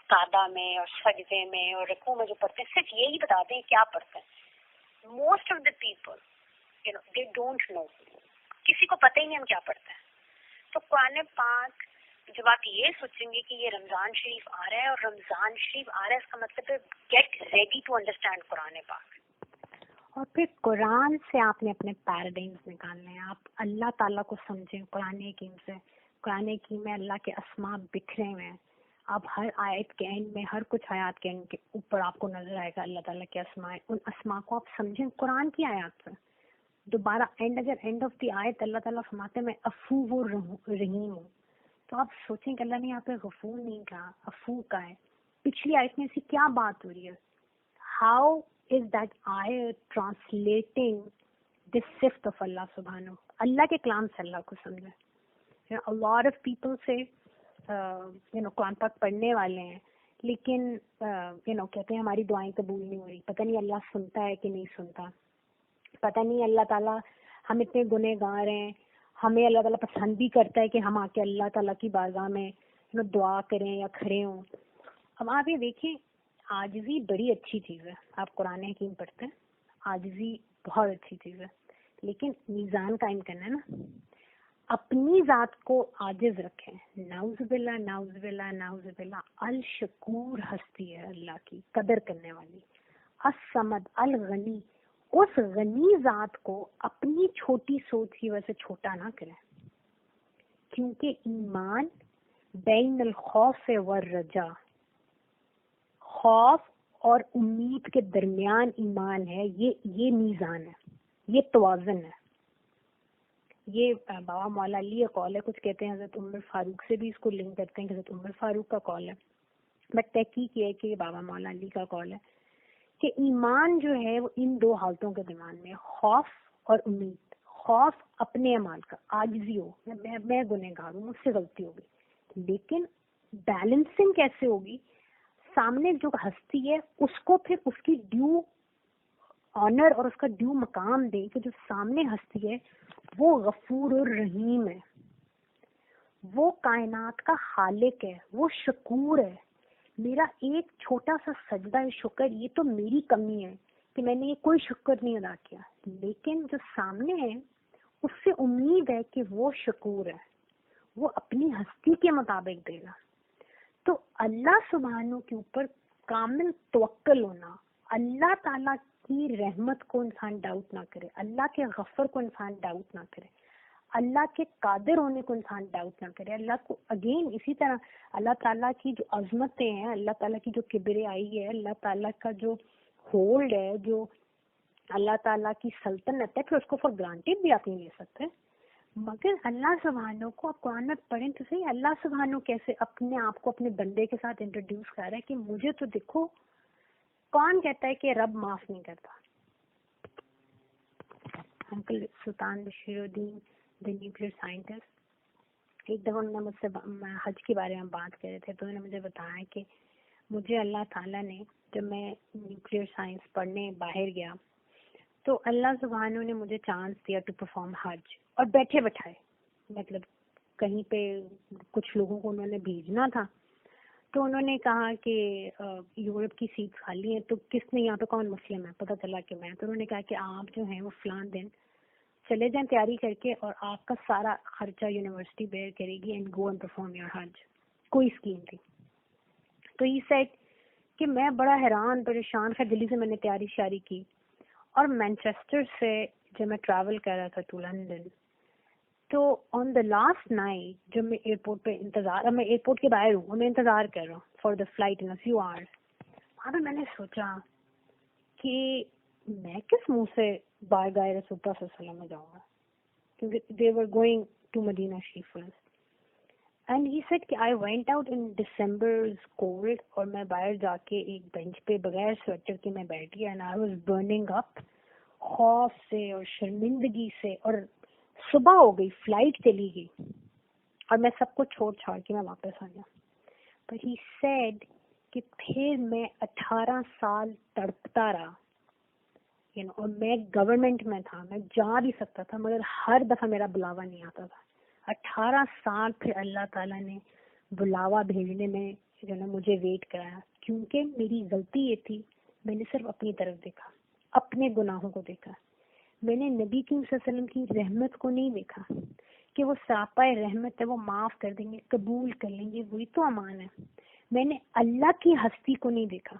قعدہ میں اور سجدے میں اور رکوع میں جو پڑھتے ہیں صرف یہی بتا دیں کیا پڑھتے ہیں. Most of the people they don't know, کسی کو پتہ ہی نہیں ہم کیا پڑھتے ہیں. تو قرآن پاک جب آپ یہ سوچیں گے کہ یہ رمضان شریف آ رہا ہے اور رمضان شریف آ رہا ہے, اس کا مطلب ہے گیٹ ریڈی ٹو انڈرسٹینڈ قرآن پاک. اور پھر قرآن سے آپ نے اپنے پیراڈائمز نکالنے ہیں, آپ اللہ تعالیٰ کو سمجھیں قرآن حکیم سے, قرآن کی میں اللہ کے اسماء بکھرے ہوئے ہیں. آپ ہر آیت کے اینڈ میں، ہر کچھ آیات کے اینڈ کے اوپر آپ کو نظر آئے گا اللہ تعالیٰ کے اسماء. ان اسماء کو آپ سمجھیں قرآن کی آیات سے. دوبارہ اینڈ آف دی آیت اللہ تعالیٰ فرماتے ہیں میں عفو و رحیم ہوں. تو آپ سوچیں کہ اللہ نے یہاں پہ غفور نہیں کہا، عفو کا ہے. پچھلی آیت میں ایسی کیا بات ہو رہی ہے؟ ہاؤ از دیٹ آیت ٹرانسلیٹنگ دس صفت آف اللہ سبحانہ. اللہ کے کلام سے اللہ کو سمجھیں. A lot of people say قرآن پاک پڑھنے والے ہیں لیکن کہتے ہیں ہماری دعائیں قبول نہیں ہو رہی. پتہ نہیں اللہ سنتا ہے کہ نہیں سنتا، پتہ نہیں اللہ تعالیٰ، ہم اتنے گنہ گار ہیں، ہمیں اللہ تعالیٰ پسند بھی کرتا ہے کہ ہم آ کے اللہ تعالیٰ کی بارگاہ میں دعا کریں یا کھڑے ہوں. اب آپ یہ دیکھیں، عاجزی بڑی اچھی چیز ہے. آپ قرآن حکیم پڑھتے ہیں، عاجزی بہت اچھی چیز ہے، لیکن میزان قائم کرنا ہے نا. اپنی ذات کو عاجز رکھیں. نعوذ باللہ نعوذ باللہ نعوذ باللہ. الشکور ہستی ہے اللہ کی، قدر کرنے والی. الصمد الغنی، اس غنی ذات کو اپنی چھوٹی سوچ کی وجہ سے چھوٹا نہ کریں، کیونکہ ایمان بین الخوف والرجا، خوف اور امید کے درمیان ایمان ہے. یہ میزان ہے، یہ توازن ہے. یہ بابا مولا علی کا قول ہے. کچھ کہتے ہیں حضرت عمر فاروق سے بھی اس کو لنک کرتے ہیں کہ حضرت عمر فاروق کا قول ہے، بٹ تحقیق یہ ہے کہ یہ بابا مولا علی کا قول ہے کہ ایمان جو ہے وہ ان دو حالتوں کے درمیان میں، خوف اور امید. خوف اپنے اعمال کا، عاجزی ہو، میں گنہگار ہوں، مجھ سے غلطی ہوگی، لیکن بیلنسنگ کیسے ہوگی؟ سامنے جو ہستی ہے اس کو پھر اس کی ڈیو آنر اور اس کا ڈیو مقام دے کہ جو سامنے ہستی ہے وہ غفور الرحیم ہے، وہ کائنات کا خالق ہے، وہ شکور ہے. میرا ایک چھوٹا سا سجدہ شکر، یہ تو میری کمی ہے کہ میں نے یہ کوئی شکر نہیں ادا کیا، لیکن جو سامنے ہے اس سے امید ہے کہ وہ شکور ہے، وہ اپنی ہستی کے مطابق دے گا. تو اللہ سبحانہ کے اوپر کامل توکل ہونا، اللہ تعالیٰ کی رحمت کو انسان ڈاؤٹ نہ کرے، اللہ کے غفر کو انسان ڈاؤٹ نہ کرے، اللہ کے قادر ہونے کو انسان ڈاؤٹ نہ کرے. اللہ کو اگین اسی طرح اللہ تعالیٰ کی جو عظمتیں ہیں، اللہ تعالیٰ کی جو کبریائی ہے، اللہ تعالیٰ کا جو ہولڈ ہے، جو اللہ تعالیٰ کی سلطنت ہے، پھر اس کو فار گرانٹیڈ بھی آپ نہیں لے سکتے. مگر اللہ سبحانہ کو آپ قرآن میں پڑھیں تو صحیح، اللہ سبحانہ کیسے اپنے آپ کو اپنے بندے کے ساتھ انٹروڈیوس کر رہا ہے کہ مجھے تو دیکھو. کون کہتا ہے کہ رب معاف نہیں کرتا؟ انکل سلطان بشیر الدین دی نیوکلیئر سائنٹسٹ، ایک دفعہ انہوں نے مجھ سے حج کے بارے میں بات کر رہے تھے، تو انہوں نے مجھے بتایا کہ مجھے اللہ تعالیٰ نے، جب میں نیوکلیئر سائنس پڑھنے باہر گیا تو اللہ سبحانہ نے مجھے چانس دیا ٹو پرفارم حج، اور بیٹھے بٹھائے، مطلب کہیں پہ کچھ لوگوں کو انہوں نے بھیجنا تھا، تو انہوں نے کہا کہ یورپ کی سیٹ خالی ہیں، تو کس نے یہاں پہ کون مسلم ہے؟ پتہ چلا کہ میں. تو انہوں نے کہا کہ آپ جو ہیں وہ فلاں دن چلے جائیں تیاری کر کے، اور آپ کا سارا خرچہ یونیورسٹی بیئر کرے گی، and go and perform your حج. کوئی اسکیم تھی. تو یہ سیٹ کہ میں بڑا حیران پریشان، خیر دلی سے میں نے تیاری شاری کی، اور مینچسٹر سے جب میں ٹریول کر رہا تھا ٹو لندن، تو آن دا لاسٹ نائٹ جب میں ایئرپورٹ پہ اب میں ایئرپورٹ کے باہر ہوں اور میں انتظار کر رہا ہوں for the flight in few hours, وہاں پہ میں نے سوچا کہ میں کس منہ سے بارگاہ رسول اللہ صلی اللہ علیہ وسلم میں جاؤں گا، کیونکہ they were going to Medina Sharif first. And he said کہ I went out in December's cold، اور میں باہر جا کے ایک بینچ پہ بغیر سویٹر کے میں بیٹھ گیا، and I was burning up خوف سے اور شرمندگی سے، اور صبح ہو گئی، فلائٹ چلی گئی، اور میں سب کو چھوڑ چھاڑ کے میں واپس آ گیا. But he said کہ پھر میں 18 سال تڑپتا رہا، اور میں گورنمنٹ میں تھا، میں جا بھی سکتا تھا، مگر ہر دفعہ میرا بلاوا نہیں آتا تھا. 18 سال پھر اللہ تعالیٰ نے بلاوا بھیجنے میں جو نا مجھے ویٹ کرایا، کیونکہ میری غلطی یہ تھی، میں نے صرف اپنی طرف دیکھا، اپنے گناہوں کو دیکھا. میں نے نبی کریم صلی اللہ علیہ وسلم کی رحمت کو نہیں دیکھا کہ وہ سراپا رحمت ہے، وہ معاف کر دیں گے، قبول کر لیں گے، وہی تو امان ہے. میں نے اللہ کی ہستی کو نہیں دیکھا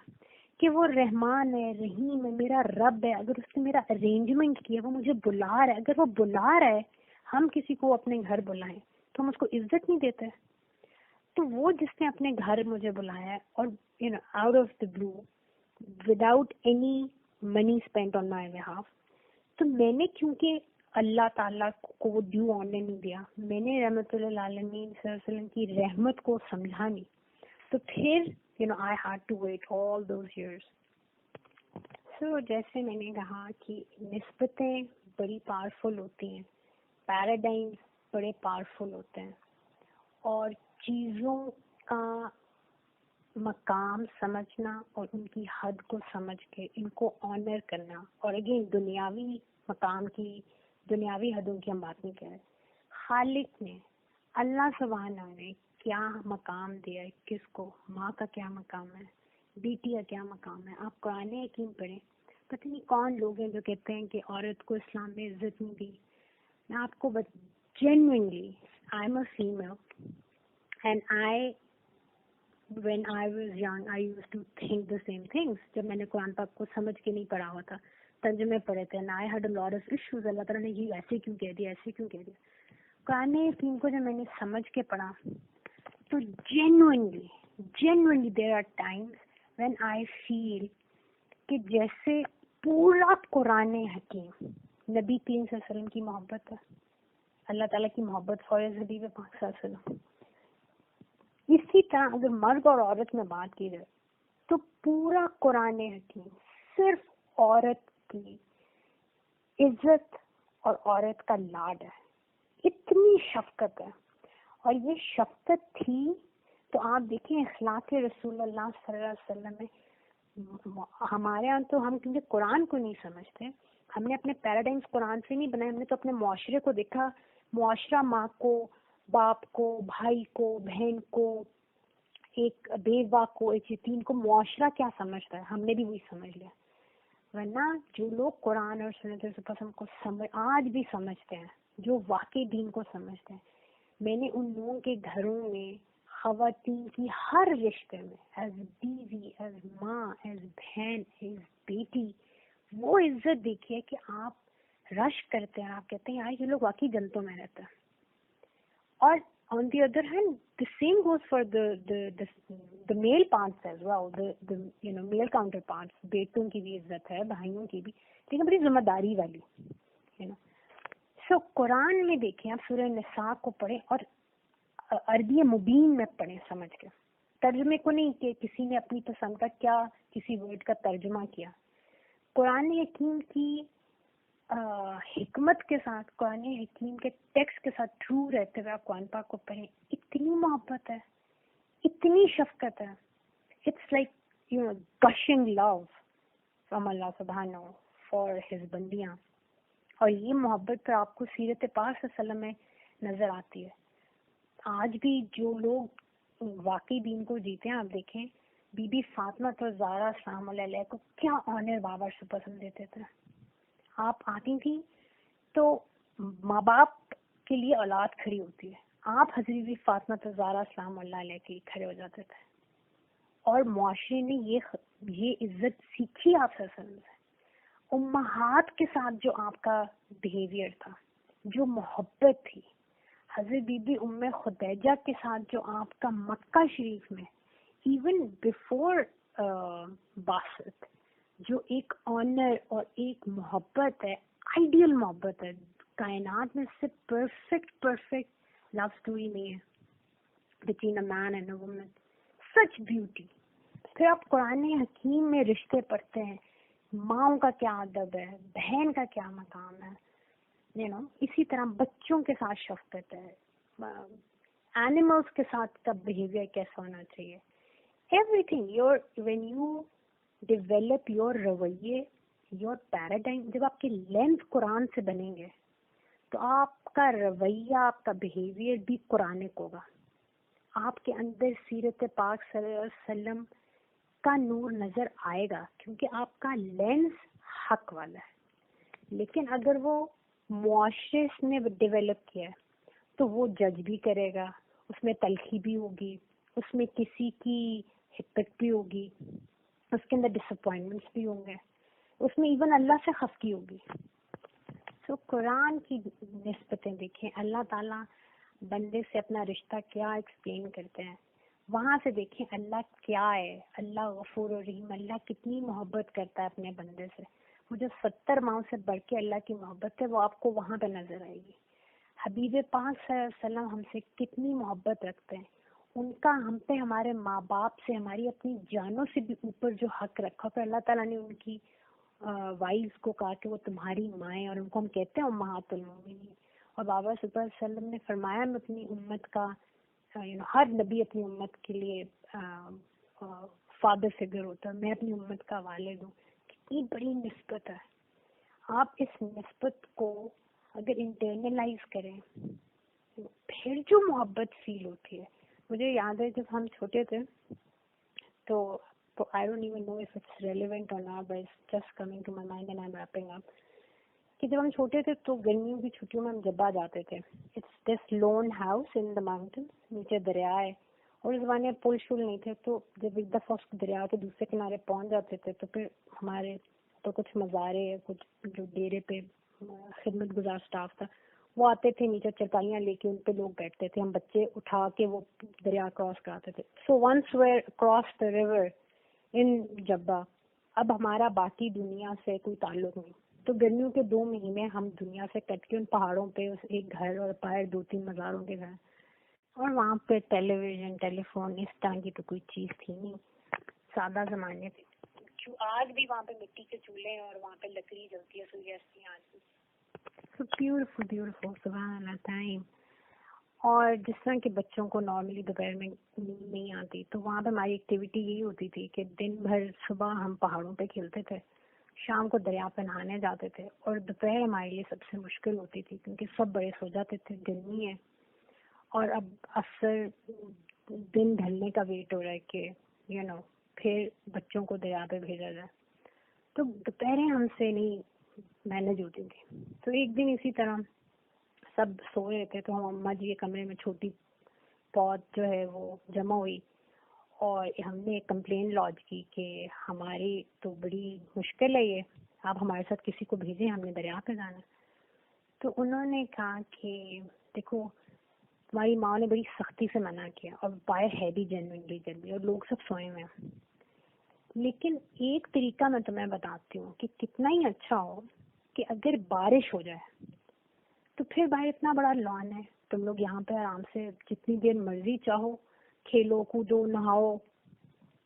کہ وہ رحمان ہے، رحیم ہے، میرا رب ہے، اگر اس نے میرا ارینجمنٹ کیا، وہ مجھے بلا رہا ہے، اگر وہ بلا رہا ہے، ہم کسی کو اپنے گھر بلائیں، تو ہم اس کو عزت نہیں دیتے. تو وہ جس نے اپنے گھر مجھے بلایا اور out of the blue without any money spend on my behalf, تو میں نے کیونکہ اللہ تعالیٰ کو وہ ڈیو آنر نہیں دیا, میں نے رحمت اللہ عالمین صلی اللہ علیہ وسلم کی رحمت کو سمجھا نہیں, تو پھر I had to wait all those years. So جیسے میں نے کہا کہ نسبتیں بڑی پاورفل ہوتی ہیں, پیراڈائمز بڑے پاورفل ہوتے ہیں, اور چیزوں کا مقام سمجھنا اور ان کی حد کو سمجھ کے ان کو آنر کرنا, اور اگین دنیاوی مقام کی دنیاوی حدوں کی ہم بات نہیں کر رہے, خالق نے اللہ سبحانہ نے کیا مقام دیا ہے کس کو, ماں کا کیا مقام ہے, بیٹی کا کیا مقام ہے. آپ قرآن حکیم پڑھیں, پتہ نہیں کون لوگ ہیں جو کہتے ہیں کہ عورت کو اسلام میں عزت نہیں دی. میں آپ کو genuinely I am a female and when I was young I used to think the same things. جب میں نے قرآن پاک کو سمجھ کے نہیں پڑھا ہوا تھا, ترجمے پڑھے تھے, and I had a lot of issues. اللہ تعالیٰ نے یہ ایسے کیوں کہہ دیا, ایسے کیوں کہہ دیا. قرآن حکیم کو جب میں نے سمجھ کے پڑھا تو genuinely there are times when I feel کہ جیسے پورا قرآن حکیم نبی کریم صلی اللہ علیہ وسلم کی محبت ہے, اللہ تعالیٰ کی محبت فار حبیب پاک صلی اللہ علیہ وسلم. اسی طرح اگر مرد اور عورت میں بات کی جائے تو پورا قرآن حکیم صرف عورت کی عزت اور عورت کا لاڈ ہے. اتنی شفقت ہے, اور یہ شفقت تھی تو آپ دیکھیں اخلاق رسول اللہ صلی اللہ علیہ وسلم میں. ہمارے یہاں تو ہم کیونکہ قرآن کو نہیں سمجھتے, ہم نے اپنے پیراڈائمز قرآن سے نہیں بنائے, ہم نے تو اپنے معاشرے کو دیکھا. معاشرہ ماں کو, باپ کو, بھائی کو, بہن کو, ایک بیوہ کو, ایک یتیم کو معاشرہ کیا سمجھتا ہے, ہم نے بھی وہی سمجھ لیا. ورنہ جو لوگ قرآن اور سنت رسول اللہ کو آج بھی سمجھتے ہیں, جو واقعی دین کو سمجھتے ہیں, میں نے ان لوگوں کے گھروں میں خواتین کی ہر رشتے میں ایز بیوی, ایز ماں, ایز بہن, ایز بیٹی, وہ عزت دیکھی ہے کہ آپ رش کرتے ہیں, آپ کہتے ہیں یار یہ لوگ واقعی جنتوں میں رہتے ہیں. اور on the other hand the same goes for the male parts as well, the male counterparts. بیٹوں کی بھی عزت ہے, بھائیوں کی بھی, لیکن بڑی ذمہ داری والی. سو قرآن میں دیکھیں آپ سورہ نساء کو پڑھیں اور عربی مبین میں پڑھیں سمجھ کے, ترجمے کو نہیں کہ کسی نے اپنی پسند کا کیا کسی ورڈ کا ترجمہ کیا. قرآن حکیم کی حکمت کے ساتھ, قرآن حکیم کے ٹیکسٹ کے ساتھ ٹرو رہتے ہوئے آپ قرآن پاک کو پڑھیں. اتنی محبت ہے, اتنی شفقت ہے. It's like gushing love from Allah سبحانہ فار ہز بندیاں. اور یہ محبت پر آپ کو سیرت پاک صلی اللہ علیہ وسلم میں نظر آتی ہے. آج بھی جو لوگ واقعی دین کو جیتے ہیں, آپ دیکھیں بی بی فاطمہ تو زہرا سلام علیہ کو کیا آنر بابا سے پسند دیتے تھے. آپ آتی تھی تو ماں باپ کے لیے اولاد کھڑی ہوتی ہے, آپ حضرت بی فاطمہ تو زہرا سلام اللہ علیہ کے لیے کھڑے ہو جاتے تھے. اور معاشرے نے یہ عزت سیکھی آپ سے. امہات کے ساتھ جو آپ کا بیہیویئر تھا, جو محبت تھی, حضرت بی بی ام خدیجہ کے ساتھ جو آپ کا مکہ شریف میں ایون بیفور باسط جو ایک آنر اور ایک محبت ہے, آئیڈیل محبت ہے. کائنات میں سے پرفیکٹ لو اسٹوری نہیں ہے between a man and a woman, such beauty. پھر آپ قرآن حکیم میں رشتے پڑھتے ہیں, ماؤں کا کیا ادب ہے, بہن کا کیا مقام ہے, اسی طرح بچوں کے ساتھ شفقت ہے, اینیملز کے ساتھ کا بیہیویئر کیسا ہونا چاہیے. Every thing when you develop your رویے, یور پیراڈائم, جب آپ کے لینس قرآن سے بنیں گے تو آپ کا رویہ, آپ کا بیہیویئر بھی قرآنک ہوگا. آپ کے اندر سیرت پاک صلی اللہ علیہ وسلم کا نور نظر آئے گا کیونکہ آپ کا لینس حق والا ہے. لیکن اگر وہ معاشرے نے ڈیولپ کیا ہے تو وہ جج بھی کرے گا, اس میں تلخی بھی ہوگی, اس میں کسی کی حقت بھی ہوگی, اس کے اندر ڈس اپوائنٹمنٹس بھی ہوں گے, اس میں ایون اللہ سے خفگی ہوگی. سو قرآن کی نسبتیں دیکھیں, اللہ تعالیٰ بندے سے اپنا رشتہ کیا ایکسپلین کرتے ہیں. وہاں سے دیکھیں اللہ کیا ہے, اللہ غفور و رحیم, اللہ کتنی محبت کرتا ہے اپنے بندے سے. وہ جو 70 ماؤں سے بڑھ کے اللہ کی محبت ہے وہ آپ کو وہاں پہ نظر آئے گی. حبیب پاک صلی اللہ علیہ وسلم ہم سے کتنی محبت رکھتے ہیں. ان کا ہم پہ, ہمارے ماں باپ سے, ہماری اپنی جانوں سے بھی اوپر جو حق رکھا, پھر اللہ تعالیٰ نے ان کی وائز کو کہا کہ وہ تمہاری مائیں, اور ان کو ہم کہتے ہیں امہات المومنین. اور بابا صلی اللہ علیہ وسلم نے فرمایا میں اپنی امت کا ہر نبی اپنی امت کے لیے فادر فگر ہوتا ہے, میں اپنی امت کا والد ہوں. کتنی بڑی نسبت ہے. آپ اس نسبت کو اگر انٹرنلائز کریں پھر جو محبت فیل ہوتی ہے. مجھے یاد ہے جب ہم چھوٹے تھے تو I don't even know if it's relevant or not, but it's just coming to my mind and I'm wrapping up. کہ جب ہم چھوٹے تھے تو گرمیوں کی چھٹیوں میں ہم جبا جاتے تھے. It's this lone house in the mountains, نیچے دریا ہے, اور اس زمانے میں پل شل نہیں تھے, تو جب ایک دفعہ اس دریا کے دوسرے کنارے پہنچ جاتے تھے تو پھر ہمارے تو کچھ مزارے, کچھ جو ڈیرے پہ خدمت گزار سٹاف تھا وہ آتے تھے نیچے, چرپائیاں لے کے ان پہ لوگ بیٹھتے تھے, ہم بچے اٹھا کے وہ دریا کراس کراتے تھے. So once we're across the river in جبا. اب ہمارا باقی دنیا سے کوئی تعلق نہیں, تو گرمیوں کے 2 مہینے ہم دنیا سے کٹ کے ان پہاڑوں پہ ایک گھر اور باہر 2-3 مزاروں کے گھر, اور وہاں پہ ٹیلی ویژن, ٹیلی فون اس طرح کی تو کوئی چیز تھی نہیں, سادہ زمانے تھے. آج بھی وہاں پہ مٹی کے چولہے ہیں اور وہاں پہ لکڑی جلتی ہے, سوریاستی آج بھی. بیوٹیفل بیوٹیفل, سبحان اللہ. ٹائم. اور جس طرح کے بچوں کو نارملی دوپہر میں نیند نہیں آتی, تو وہاں پہ ہماری ایکٹیویٹی یہی ہوتی تھی کہ دن بھر صبح ہم پہاڑوں پہ کھیلتے تھے, شام کو دریا پہ نہانے جاتے تھے, اور دوپہر ہمارے لیے سب سے مشکل ہوتی تھی کیونکہ سب بڑے سو جاتے تھے, گرمی ہے, اور اب اکثر دن ڈھلنے کا ویٹ ہو رہا ہے کہ پھر بچوں کو دریا پہ بھیجا جائے, تو دوپہریں ہم سے نہیں مینج ہوتی تھی. تو ایک دن اسی طرح سب سو رہے تھے تو ہم اماں جی کے کمرے میں چھوٹی پود جو ہے وہ جمع ہوئی, اور ہم نے ایک کمپلین لانچ کی کہ ہماری تو بڑی مشکل ہے یہ, آپ ہمارے ساتھ کسی کو بھیجیں, ہم نے دریا پہ جانا. تو انہوں نے کہا کہ دیکھو ہماری ماں نے بڑی سختی سے منع کیا, اور باہر ہے بھی جنوینلی جلدی, اور لوگ سب سوئے ہوئے ہیں, لیکن ایک طریقہ میں تمہیں بتاتی ہوں کہ کتنا ہی اچھا ہو کہ اگر بارش ہو جائے تو پھر باہر اتنا بڑا لان ہے, تم لوگ یہاں پہ آرام سے جتنی دیر مرضی چاہو کھیلو کودو نہاؤ.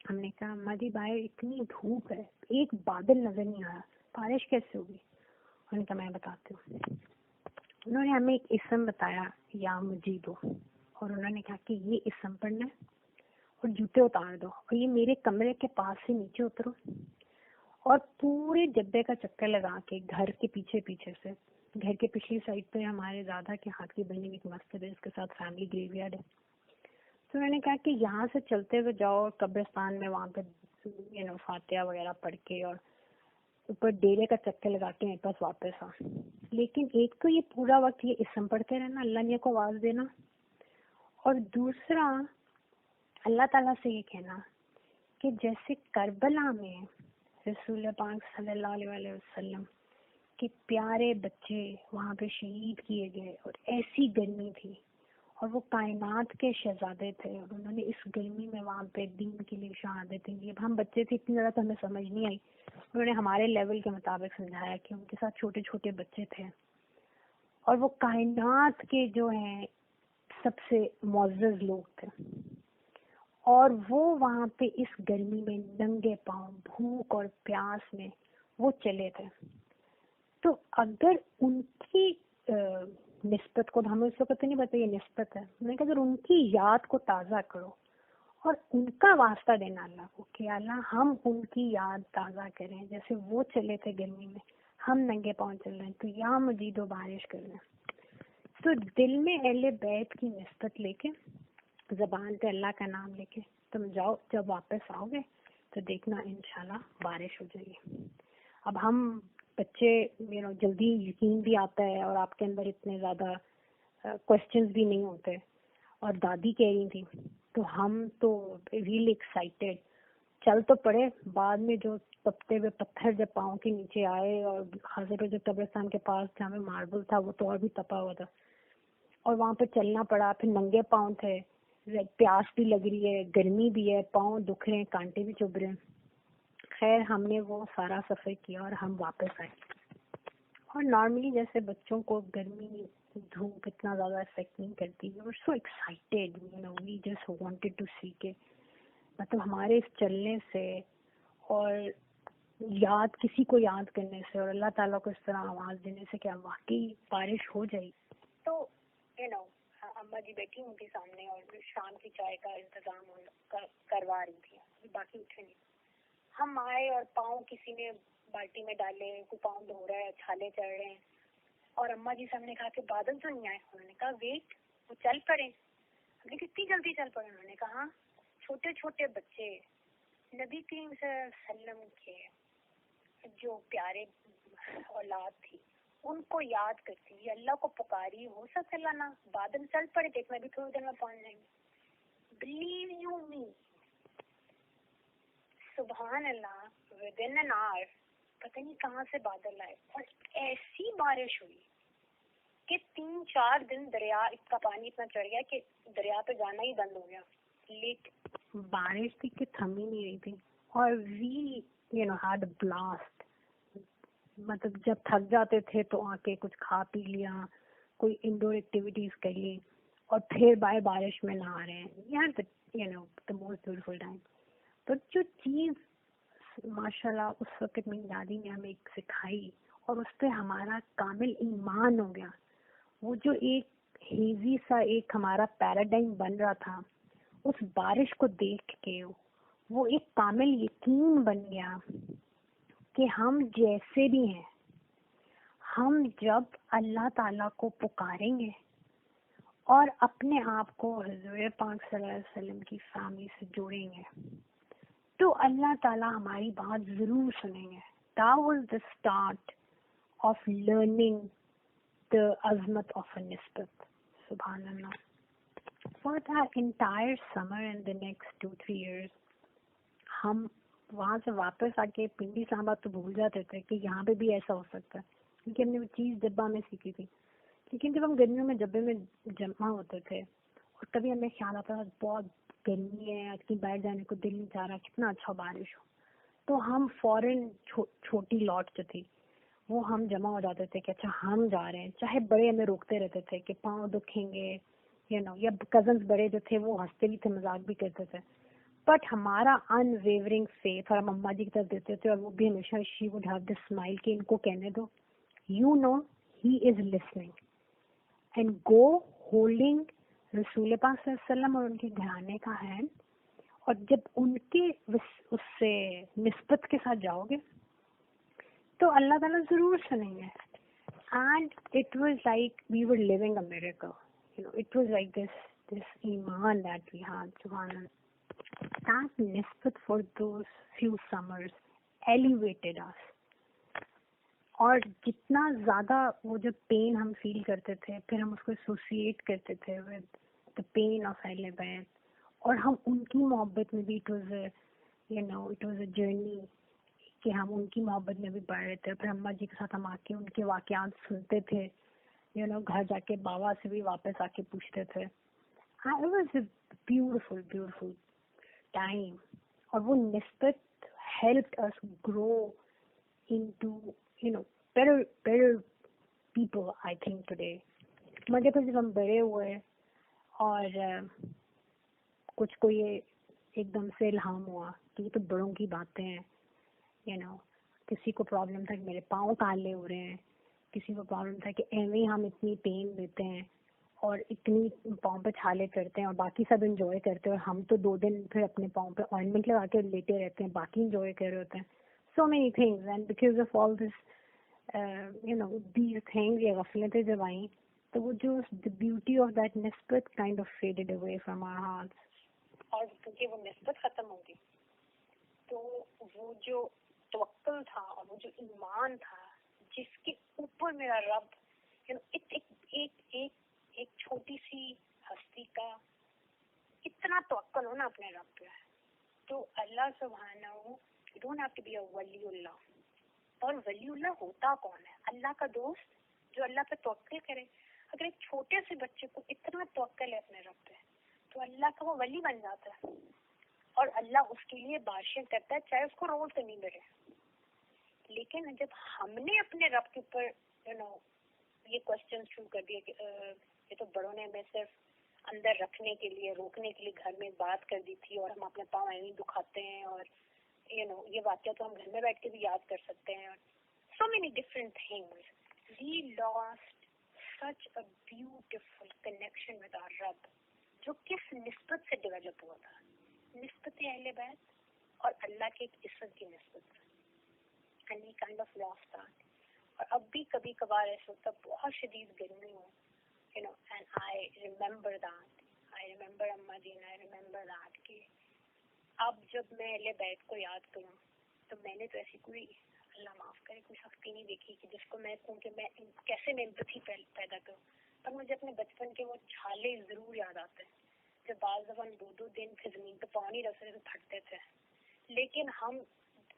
ہم نے کہا اماں جی باہر اتنی دھوپ ہے, ایک بادل نظر نہیں آیا, بارش کیسے ہوگی؟ انہوں نے کہا میں بتاتی ہوں. انہوں نے ہمیں ایک اسم بتایا, یا مجیدو, اور انہوں نے کہا کہ یہ اسم پڑھنا ہے اور جوتے اتار دو, اور یہ میرے کمرے کے پاس سے نیچے اترو, اور پورے جبے کا چکر لگا کے گھر کے پیچھے سے, گھر کے پچھلی سائڈ پہ ہمارے دادا کے ہاتھ کی بنی ہوئی ایک مسجد ہے, اس کے ساتھ فیملی گریو یارڈ ہے. تو انہوں نے کہا کہ یہاں سے چلتے ہوئے جاؤ قبرستان میں, وہاں پہ فاتحہ وغیرہ پڑھ کے اور اوپر ڈیرے کا چکر لگا کے میرے پاس واپس آ. لیکن ایک تو یہ پورا وقت یہ اسم پڑھتے رہنا, اللہ نے کو آواز دینا, اور دوسرا اللہ تعالیٰ سے یہ کہنا کہ جیسے کربلا میں رسول پاک صلی اللہ علیہ وسلم کے پیارے بچے وہاں پہ شہید کیے گئے, اور ایسی گرمی تھی, اور وہ کائنات کے شہزادے تھے, اور انہوں نے اس گرمی میں وہاں پہ دین کے لیے شہادتیں دی. اب ہم بچے تھے, اتنی زیادہ تو ہمیں سمجھ نہیں آئی, انہوں نے ہمارے لیول کے مطابق سمجھایا کہ ان کے ساتھ چھوٹے چھوٹے بچے تھے, اور وہ کائنات کے جو ہیں سب سے معزز لوگ تھے, اور وہ وہاں پہ اس گرمی میں ننگے پاؤں بھوک اور پیاس میں وہ چلے تھے. تو اگر ان کی نسبت کو, ہمیں اس وقت نہیں پتا یہ نسبت ہے, میں نے کہا اگر ان کی یاد کو تازہ کرو اور ان کا واسطہ دینا اللہ کو کہ اللہ ہم ان کی یاد تازہ کریں, جیسے وہ چلے تھے گرمی میں, ہم ننگے پاؤں چل رہے ہیں, تو یا مجید و بارش کر لیں. تو دل میں اہل بیت کی نسبت لے کے, زبان پہ اللہ کا نام لے کے تم جاؤ, جب واپس آؤ گے تو دیکھنا انشاءاللہ بارش ہو جائے گی. اب ہم بچے جلدی یقین بھی آتا ہے, اور آپ کے اندر اتنے زیادہ کوشچنز بھی نہیں ہوتے, اور دادی کہہ رہی تھی تو ہم تو ریئلی ایکسائٹیڈ چل تو پڑے. بعد میں جو تپتے ہوئے پتھر جب پاؤں کے نیچے آئے, اور خاصے پہ جو قبرستان کے پاس جہاں میں ماربل تھا وہ تو اور بھی تپا ہوا تھا, اور وہاں پہ چلنا پڑا, پھر ننگے پاؤں تھے, پیاس بھی لگ رہی ہے, گرمی بھی ہے, پاؤں دکھ رہے ہیں, کانٹے بھی چبھ رہے ہیں. خیر ہم نے وہ سارا سفر کیا اور ہم واپس آئے. اور نارملی جیسے بچوں کو گرمی دھوپ اتنا زیادہ افیکٹ نہیں کرتی, we were so excited, we just wanted to see کہ مطلب ہمارے اس چلنے سے اور یاد کسی کو یاد کرنے سے اور اللہ تعالیٰ کو اس طرح آواز دینے سے کیا واقعی بارش ہو جائے. تو اماں جی بیٹھی ہوں تھی سامنے اور شام کی چائے کا انتظام کروا رہی تھی, باقی اٹھے نہیں. ہم آئے اور پاؤں کسی نے بالٹی میں ڈالے, کوئی پاؤں دھو رہا ہے, چھالے چڑھ رہے ہیں. اور اماں جی سے ہم نے کہا کہ بادل تو نہیں آئے. انہوں نے کہا ویٹ, وہ چل پڑے. ہم نے کتنی جلدی چل پڑے. انہوں نے کہا چھوٹے چھوٹے بچے نبی کریم صلی اللہ علیہ وسلم کے جو پیارے اولاد تھی ان کو یاد کرتی, یہ اللہ کو پکاری, ہو سکتا اللہ نا بادل چل پڑے, دیکھ میں بھی تھوڑی دیر میں پہنچ جائیں گے. بلیو یو می, سبحان اللہ, ودن این آور پتہ نہیں کہاں سے بادل آئے اور ایسی بارش ہوئی کہ 3-4 دن دریا کا پانی اتنا چڑھ گیا کہ دریا پہ جانا ہی بند ہو گیا. بارش تھی کہ تھم ہی نہیں رہی تھی. اور وی ہیڈ بلاسٹ. مطلب جب تھک جاتے تھے تو آ کے کچھ کھا پی لیا, کوئی انڈور ایکٹیویٹیز کر لی, اور پھر بارش میں نہا رہے ہیں. the most beautiful time. تو جو چیز ماشاء اللہ اس وقت میری دادی نے ہمیں سکھائی اور اس پہ ہمارا کامل ایمان ہو گیا, وہ جو ایک ہیزی سا ایک ہمارا پیراڈائم بن رہا تھا, اس بارش کو دیکھ کے وہ ایک کامل یقین بن گیا کہ ہم جیسے بھی ہیں, ہم جب اللہ تعالیٰ کو پکاریں گے اور اپنے آپ کو حضور پاک صلی اللہ علیہ وسلم کی فیملی سے جوڑیں گے تو اللہ تعالیٰ ہماری بات ضرور سنیں گے. That was the start of learning the عظمت of a نسبت. سبحان اللہ. For that entire summer and the next 2-3 years ہم وہاں سے واپس آ کے پنڈی اسلام آباد تو بھول جاتے تھے کہ یہاں پہ بھی ایسا ہو سکتا ہے, کیونکہ ہم نے وہ چیز ڈبہ میں سیکھی تھی. لیکن جب ہم گرمیوں میں ڈبے میں جمع ہوتے تھے اور کبھی ہمیں خیال آتا تھا بہت گرمی ہے, آج کل باہر جانے کو دل نہیں چاہ رہا, کتنا اچھا بارش ہو, تو ہم فوراً چھوٹی لاٹ جو تھی وہ ہم جمع ہو جاتے تھے کہ اچھا ہم جا رہے ہیں. چاہے بڑے ہمیں روکتے رہتے تھے کہ پاؤں دکھیں گے, یا کزنس بڑے جو تھے وہ ہنستے بھی تھے, مذاق بھی کرتے تھے, بٹ ہمارا ان ویورنگ فیتھ اور ہم اماں جی کی طرف دیتے تھے, اور وہ بھی ہمیشہ she would have this smile کہ ان کو کہنے دو, you know he is listening, and go holding رسول پاک صلی اللہ علیہ وسلم اور ان کے گھرانے کا ہینڈ, اور جب ان کے اس سے نسبت کے ساتھ جاؤ گے تو اللہ تعالیٰ ضرور سنیں گے. And it was like we were living a miracle, it was like this ایمان دیٹ وی ہیڈ. سبحان اللہ. That nisbat for those few summers elevated us. اور جتنا زیادہ وہ جو پین ہم فیل کرتے تھے پھر ہم اس کو ایسوسیٹ کرتے تھے with the pain of اہل بیت, اور ہم ان کی محبت میں بھی it was a journey کہ ہم ان کی محبت میں بھی بڑھ رہے تھے. پھر اماں جی کے ساتھ ہم آ کے ان کے واقعات سنتے تھے, گھر جا کے بابا سے بھی واپس آ کے پوچھتے تھے. It was a beautiful time. اور وہ نسبت helped us grow into better people I think today. مگر پھر جب ہم بڑے ہوئے اور کچھ کو یہ ایک دم سے الہام ہوا کہ یہ تو بڑوں کی باتیں ہیں, کسی کو پرابلم تھا کہ میرے پاؤں کالے ہو رہے ہیں, کسی کو پرابلم تھا کہ ایویں ہم اتنی پین دیتے ہیں اور اتنی پاؤں پہ چھالے کرتے ہیں اور باقی سب انجوائے کرتے ہیں, اور ہم تو 2 دن پھر اپنے پاؤں پہ آئنمنٹ لگا کے لیٹے رہتے ہیں, باقی انجوائے کر رہے ہوتے ہیں. So many things, and because of all this these things, یہ غفلتیں جب آئیں تو وہ جو the beauty of that نسبت kind of faded away from our hearts. اور کیونکہ وہ نسبت ختم ہوگی تو وہ جو توکل تھا اور وہ جو ایمان تھا جس کے اوپر میرا رب ایک چھوٹی سی ہستی کا اتنا توکل ہو نا اپنے رب پہ, تو اللہ سبحانہ you don't have to be a ولی اللہ. اور ولی اللہ ہوتا کون ہے؟ اللہ کا دوست جو اللہ پہ توکل کرے. اگر ایک چھوٹے سے بچے کو اتنا توکل ہے اپنے رب پہ تو اللہ کا وہ ولی بن جاتا ہے، اور اللہ اس کے لیے بارشیں کرتا ہے چاہے اس کو روز سے نہیں ملے. لیکن جب ہم نے اپنے رب کے اوپر یہ کوشچن شروع کر دیے کہ یہ تو بڑوں نے ہمیں صرف اندر رکھنے کے لیے روکنے کے لیے گھر میں بات کر دی تھی اور ہم اپنے پاؤں ایویں دکھاتے ہیں، اور یہ واقعہ تو ہم گھر میں بیٹھ کے بھی یاد کر سکتے ہیں. So many different things. We lost such a beautiful connection with our رب جو کس نسبت سے ڈیولپ ہوا تھا، نسبت اہل بیت اور اللہ کے ایک عزت کی نسبت سے. And we kind of lost that. اور اب بھی کبھی کبھار ایسا ہوتا ہے بہت شدید گرمی ہو and I remember that. I remember Amma ji and I remember that کہ اب جب میں اہل بیت کو یاد کروں تو میں نے تو ایسی کوئی اللہ معاف کرے کوئی سختی نہیں دیکھی کہ جس کو میں کہوں کہ میں کیسے میں امپتھی پیدا کروں. پر مجھے اپنے بچپن کے وہ چھالے ضرور یاد آتے ہیں جب بعض دفعہ 2 دن پھر زمین پہ پاؤں نہیں رکھ سکتے تو پھٹتے تھے، لیکن ہم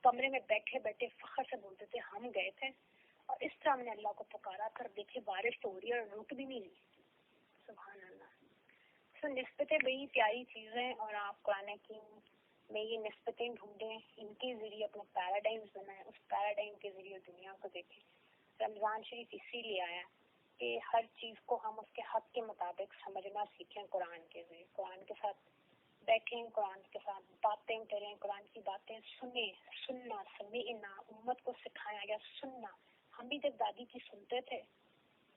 کمرے میں بیٹھے بیٹھے فخر سے بولتے تھے ہم گئے تھے اور اس طرح ہم نے اللہ کو پکارا کر دیکھے بارش تو ہو رہی ہے اور رک بھی نہیں رہی. سبحان اللہ. سو نسبتیں بڑی پیاری چیزیں، اور آپ قرآن حکیم میں یہ نسبتیں ڈھونڈیں، ان کے ذریعے اپنے پیراڈائمز بنائیں، اس پیراڈائم کے ذریعے دنیا کو دیکھیں. رمضان شریف اسی لیے آیا کہ ہر چیز کو ہم اس کے حق کے مطابق سمجھنا سیکھیں. قرآن کے ذریعے قرآن کے ساتھ بیٹھیں، قرآن کے ساتھ باتیں کریں، قرآن کی باتیں سنیں. سننا سمعنا، امت کو سکھایا گیا سننا. ہم بھی جب دادی کی سنتے تھے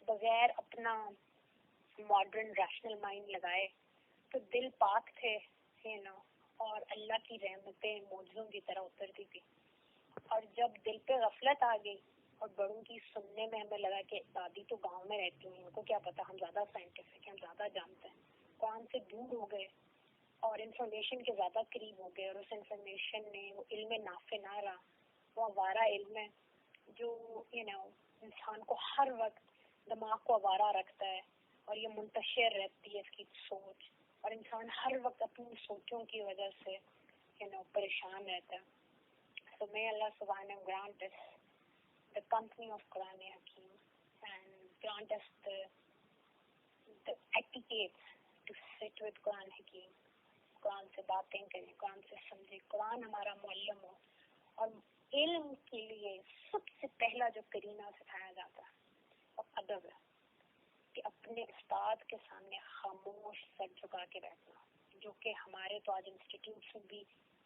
بغیر اپنا ماڈرن ریشنل مائنڈ لگائے تو دل پاک تھے اور اللہ کی رحمتیں معجزوں کی طرح اترتی تھی. اور جب دل پہ غفلت آ گئی اور بڑوں کی سننے میں ہمیں لگا کہ دادی تو گاؤں میں رہتی ہیں، ان کو کیا پتا، ہم زیادہ سائنٹیفک ہیں، ہم زیادہ جانتے ہیں. قرآن سے دور ہو گئے اور انفارمیشن کے زیادہ قریب ہو گئے، اور اس انفارمیشن میں وہ علم نافع نہ رہا، وہ آوارہ علم ہے جو انسان کو ہر وقت دماغ کو آوارہ رکھتا ہے اور یہ منتشر رہتی ہے اس کی سوچ، اور انسان ہر وقت اپنی سوچوں کی وجہ سے پریشان رہتا ہے. So may Allah subhanahu grant us the company of Quran Hakim and grant us the etiquette to sit with Quran Hakim. قرآن سے باتیں کریں، قرآن سے سمجھیں، قرآن ہمارا معلم ہو. اور علم کے لیے سب سے پہلا جو کرینہ سکھایا جاتا ہے وہ ادب ہے کہ اپنے استاد کے سامنے خاموش سر جھکا کے بیٹھنا، جو کہ ہمارے تو آج انسٹیٹیوٹ میں بھی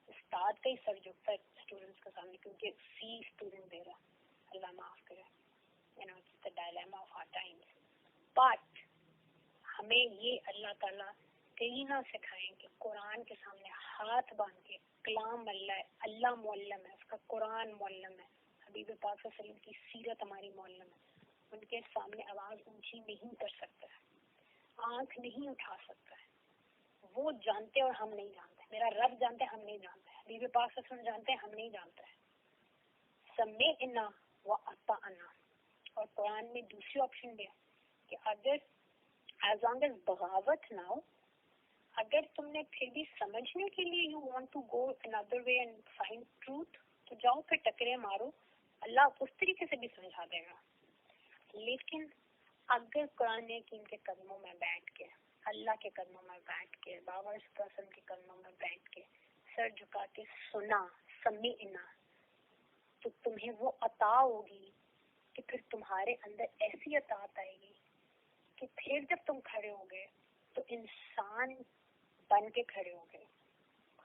استاد کا ہی سر جھکتا ہے اسٹوڈنٹس کے سامنے کیونکہ فی اسٹوڈنٹ دے رہا. اللہ معاف کرے. it's the dilemma of our times. But ہمیں یہ اللہ تعالیٰ کرینہ سکھائیں کہ قرآن کے سامنے ہاتھ باندھ کے کلام اللہ ہے، اللہ معلم ہے، اس کا قرآن معلم ہے، حبیب پاک صلی اللہ علیہ وسلم کی سیرت ہماری معلم ہے. ان کے سامنے آواز اونچی نہیں کر سکتا ہے، آنکھ نہیں اٹھا سکتا ہے. وہ جانتے اور ہم نہیں جانتے. میرا رب جانتے ہم نہیں جانتے، حبیب پاک صلی اللہ علیہ وسلم جانتے ہم نہیں جانتے. سمعنا واطعنا. اور قرآن میں دوسری آپشن بھی ہے کہ اگر ایز لانگ ایز بغاوت نہ ہو، اگر تم نے پھر بھی سمجھنے کے لیے you want to go another way and find truth تو جاؤ پھر ٹکرے مارو، اللہ اس طریقے سے بھی سمجھا دے گا. لیکن اگر قرآن حکیم کے قدموں میں بیٹھ کے، اللہ کے قدموں میں بیٹھ کے، بابا قاسم کے قدموں میں بیٹھ کے سر جھکا کے سنا سمعنا، تو تمہیں وہ عطا ہوگی کہ پھر تمہارے اندر ایسی اطاعت آئے گی کہ پھر جب تم کھڑے ہوگے تو انسان بن کے کھڑے ہوگے،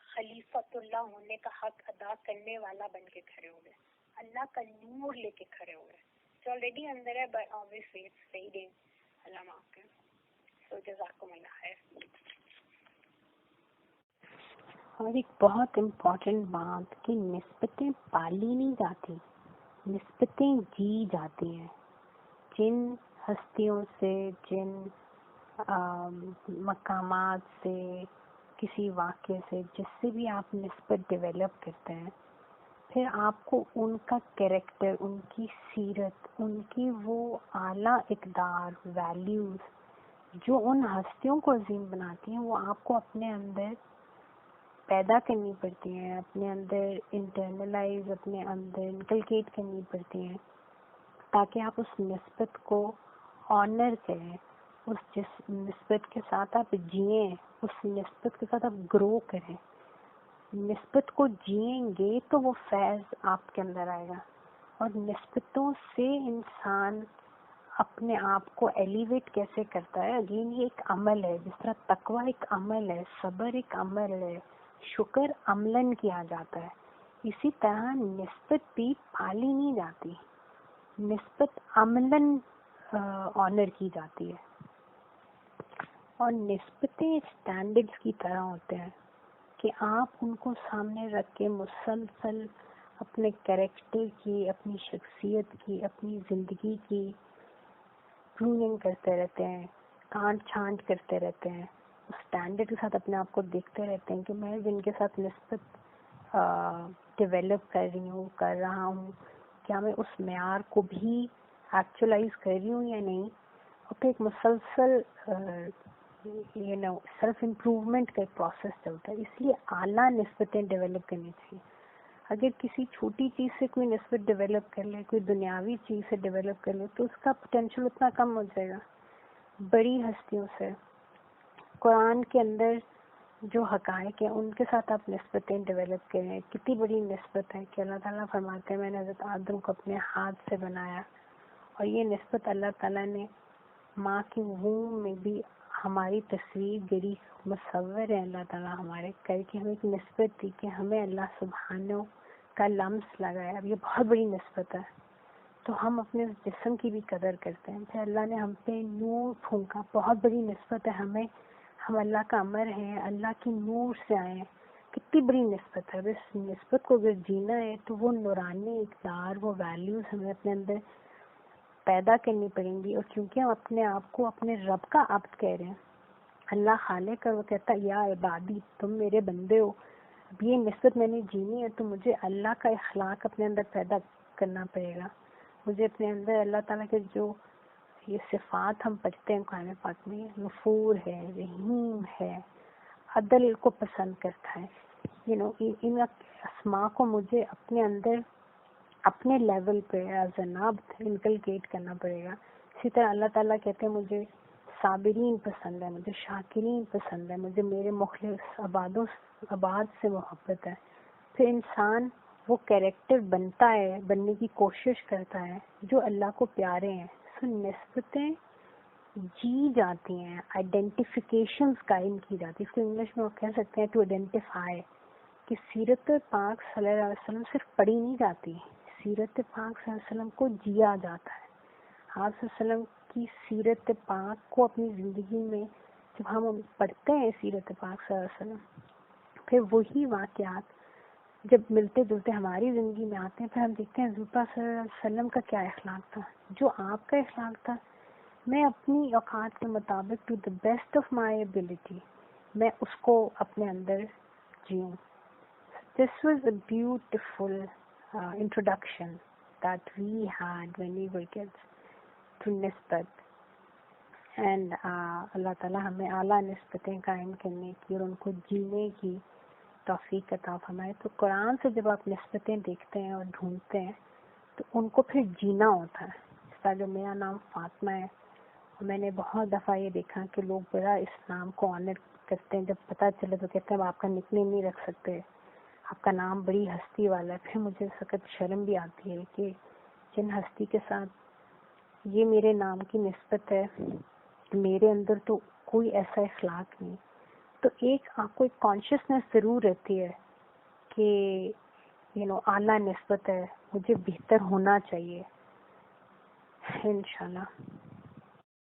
خلیفۃ اللہ ہونے کا حق ادا کرنے والا بن کے کھڑے ہوگے، اللہ کا نور لے کے کھڑے ہوگے. جو آلریڈی اندر ہے بٹ obviously it's fading. اللہ معاف کرے. سو جزاکم اللہ خیر. اور ایک بہت امپورٹنٹ بات کہ نسبتیں پالی نہیں جاتی، نسبتیں جی جاتی ہیں. جن ہستیوں سے، جن مقامات سے، کسی واقعے سے، جس سے بھی آپ نسبت ڈیولپ کرتے ہیں، پھر آپ کو ان کا کیریکٹر، ان کی سیرت، ان کی وہ اعلیٰ اقدار، ویلیوز جو ان ہستیوں کو عظیم بناتی ہیں، وہ آپ کو اپنے اندر پیدا کرنی پڑتی ہیں، اپنے اندر انٹرنلائز، اپنے اندر انکلکیٹ کرنی پڑتی ہیں تاکہ آپ اس نسبت کو آنر کریں جس نسبت کے ساتھ آپ جئیں اس نسبت کے ساتھ آپ گرو کریں. نسبت کو جئیں گے تو وہ فیض آپ کے اندر آئے گا. اور نسبتوں سے انسان اپنے آپ کو ایلیویٹ کیسے کرتا ہے؟ اگین یہ ایک عمل ہے. جس طرح تقویٰ ایک عمل ہے، صبر ایک عمل ہے، شکر عملاً کیا جاتا ہے، اسی طرح نسبت بھی پالی نہیں جاتی، نسبت عملاً آنر کی جاتی ہے. اور نسبتیں اسٹینڈرڈز کی طرح ہوتے ہیں کہ آپ ان کو سامنے رکھ کے مسلسل اپنے کریکٹر کی، اپنی شخصیت کی، اپنی زندگی کی پروننگ کرتے رہتے ہیں، کانٹ چھانٹ کرتے رہتے ہیں. اس اسٹینڈرڈ کے ساتھ اپنے آپ کو دیکھتے رہتے ہیں کہ میں جن کے ساتھ نسبت ڈیولپ کر رہا ہوں، کیا میں اس معیار کو بھی ایکچولائز کر رہی ہوں یا نہیں. اور پھر ایک مسلسل سیلف امپروومنٹ کا ایک پروسیس چلتا ہے. اس لیے اعلیٰ نسبتیں ڈیولپ کرنی چاہیے. اگر کسی چھوٹی چیز سے کوئی نسبت ڈیولپ کر لے، کوئی دنیاوی چیز سے ڈیولپ کر لے، تو اس کا پوٹینشیل اتنا کم ہو جائے گا. بڑی ہستیوں سے، قرآن کے اندر جو حقائق ہیں ان کے ساتھ آپ نسبتیں ڈیولپ کریں. کتنی بڑی نسبت ہے کہ اللہ تعالیٰ فرماتے ہیں میں نے حضرت آدم کو اپنے ہاتھ سے بنایا. اور یہ نسبت اللہ تعالیٰ نے ماں کی وomb میں بھی ہماری تصویر گری، مصور ہے اللہ تعالیٰ ہمارے کر کے ہمیں ایک نسبت دی کہ ہمیں اللہ سبحانہ کا لمس لگایا. اب یہ بہت بڑی نسبت ہے. تو ہم اپنے جسم کی بھی قدر کرتے ہیں. پھر اللہ نے ہم پہ نور پھونکا، بہت بڑی نسبت ہے ہمیں. ہم اللہ کا امر ہیں، اللہ کی نور سے آئے ہیں. کتنی بڑی نسبت ہے. اس نسبت کو اگر جینا ہے تو وہ نورانی اقدار، وہ ویلیوز ہمیں اپنے اندر پیدا کرنی پڑیں گی. اور کیونکہ ہم اپنے آپ کو اپنے رب کا عبد کہہ رہے ہیں، اللہ خالق ہے، وہ کہتا ہے یا عبادی تم میرے بندے ہو. اب یہ نسبت میں نے جینی ہے تو مجھے اللہ کا اخلاق اپنے اندر پیدا کرنا پڑے گا. مجھے اپنے اندر اللہ تعالیٰ کے جو یہ صفات ہم پڑھتے ہیں قرآن پاک میں، غفور ہے، رحیم ہے، عدل کو پسند کرتا ہے، ان اسماء کو مجھے اپنے اندر اپنے لیول پہ ایز این عبد انکلکیٹ کرنا پڑے گا. اسی طرح اللہ تعالیٰ کہتے ہیں مجھے صابرین پسند ہے، مجھے شاکرین پسند ہے، مجھے میرے مخلص عباد سے محبت ہے. پھر انسان وہ کیریکٹر بنتا ہے، بننے کی کوشش کرتا ہے جو اللہ کو پیارے ہیں. سو نسبتیں جی جاتی ہیں، آئیڈینٹیفیکیشنز قائم کی جاتی ہیں. اس کو انگلش میں وہ کہہ سکتے ہیں ٹو آئیڈینٹیفائی، کہ سیرت پاک صلی اللہ علیہ وسلم صرف پڑھی نہیں جاتی، سیرت پاک صلی اللہ علیہ وسلم کو جیا جاتا ہے. آپ صلی اللہ علیہ وسلم کی سیرت پاک کو اپنی زندگی میں جب ہم پڑھتے ہیں سیرت پاک صلی اللہ علیہ وسلم، پھر وہی واقعات جب ملتے جلتے ہماری زندگی میں آتے ہیں، پھر ہم دیکھتے ہیں حضور پاک صلی اللہ علیہ وسلم کا کیا اخلاق تھا، جو آپ کا اخلاق تھا. میں اپنی اوقات کے مطابق to the best of my ability میں اس کو اپنے اندر جیوں. This was a beautiful introduction that we had when we were kids to نسبت. And اللہ تعالیٰ ہمیں اعلیٰ نسبتیں قائم کرنے کی اور ان کو جینے کی توفیق عطا فرمائے. تو قرآن سے جب آپ نسبتیں دیکھتے ہیں اور ڈھونڈتے ہیں تو ان کو پھر جینا ہوتا ہے. اس کا جو میرا نام فاطمہ ہے، میں نے بہت دفعہ یہ دیکھا کہ لوگ بڑا اس نام کو آنر کرتے ہیں، جب پتہ چلے تو کہتے ہیں آپ کا نک نیم نہیں رکھ سکتے، آپ کا نام بڑی ہستی والا ہے. پھر مجھے سخت شرم بھی آتی ہے کہ جن ہستی کے ساتھ یہ میرے نام کی نسبت ہے، میرے اندر تو کوئی ایسا اخلاق نہیں. تو ایک آپ کو ایک کانشیسنیس ضرور رہتی ہے کہ اعلیٰ نسبت ہے، مجھے بہتر ہونا چاہیے. انشاءاللہ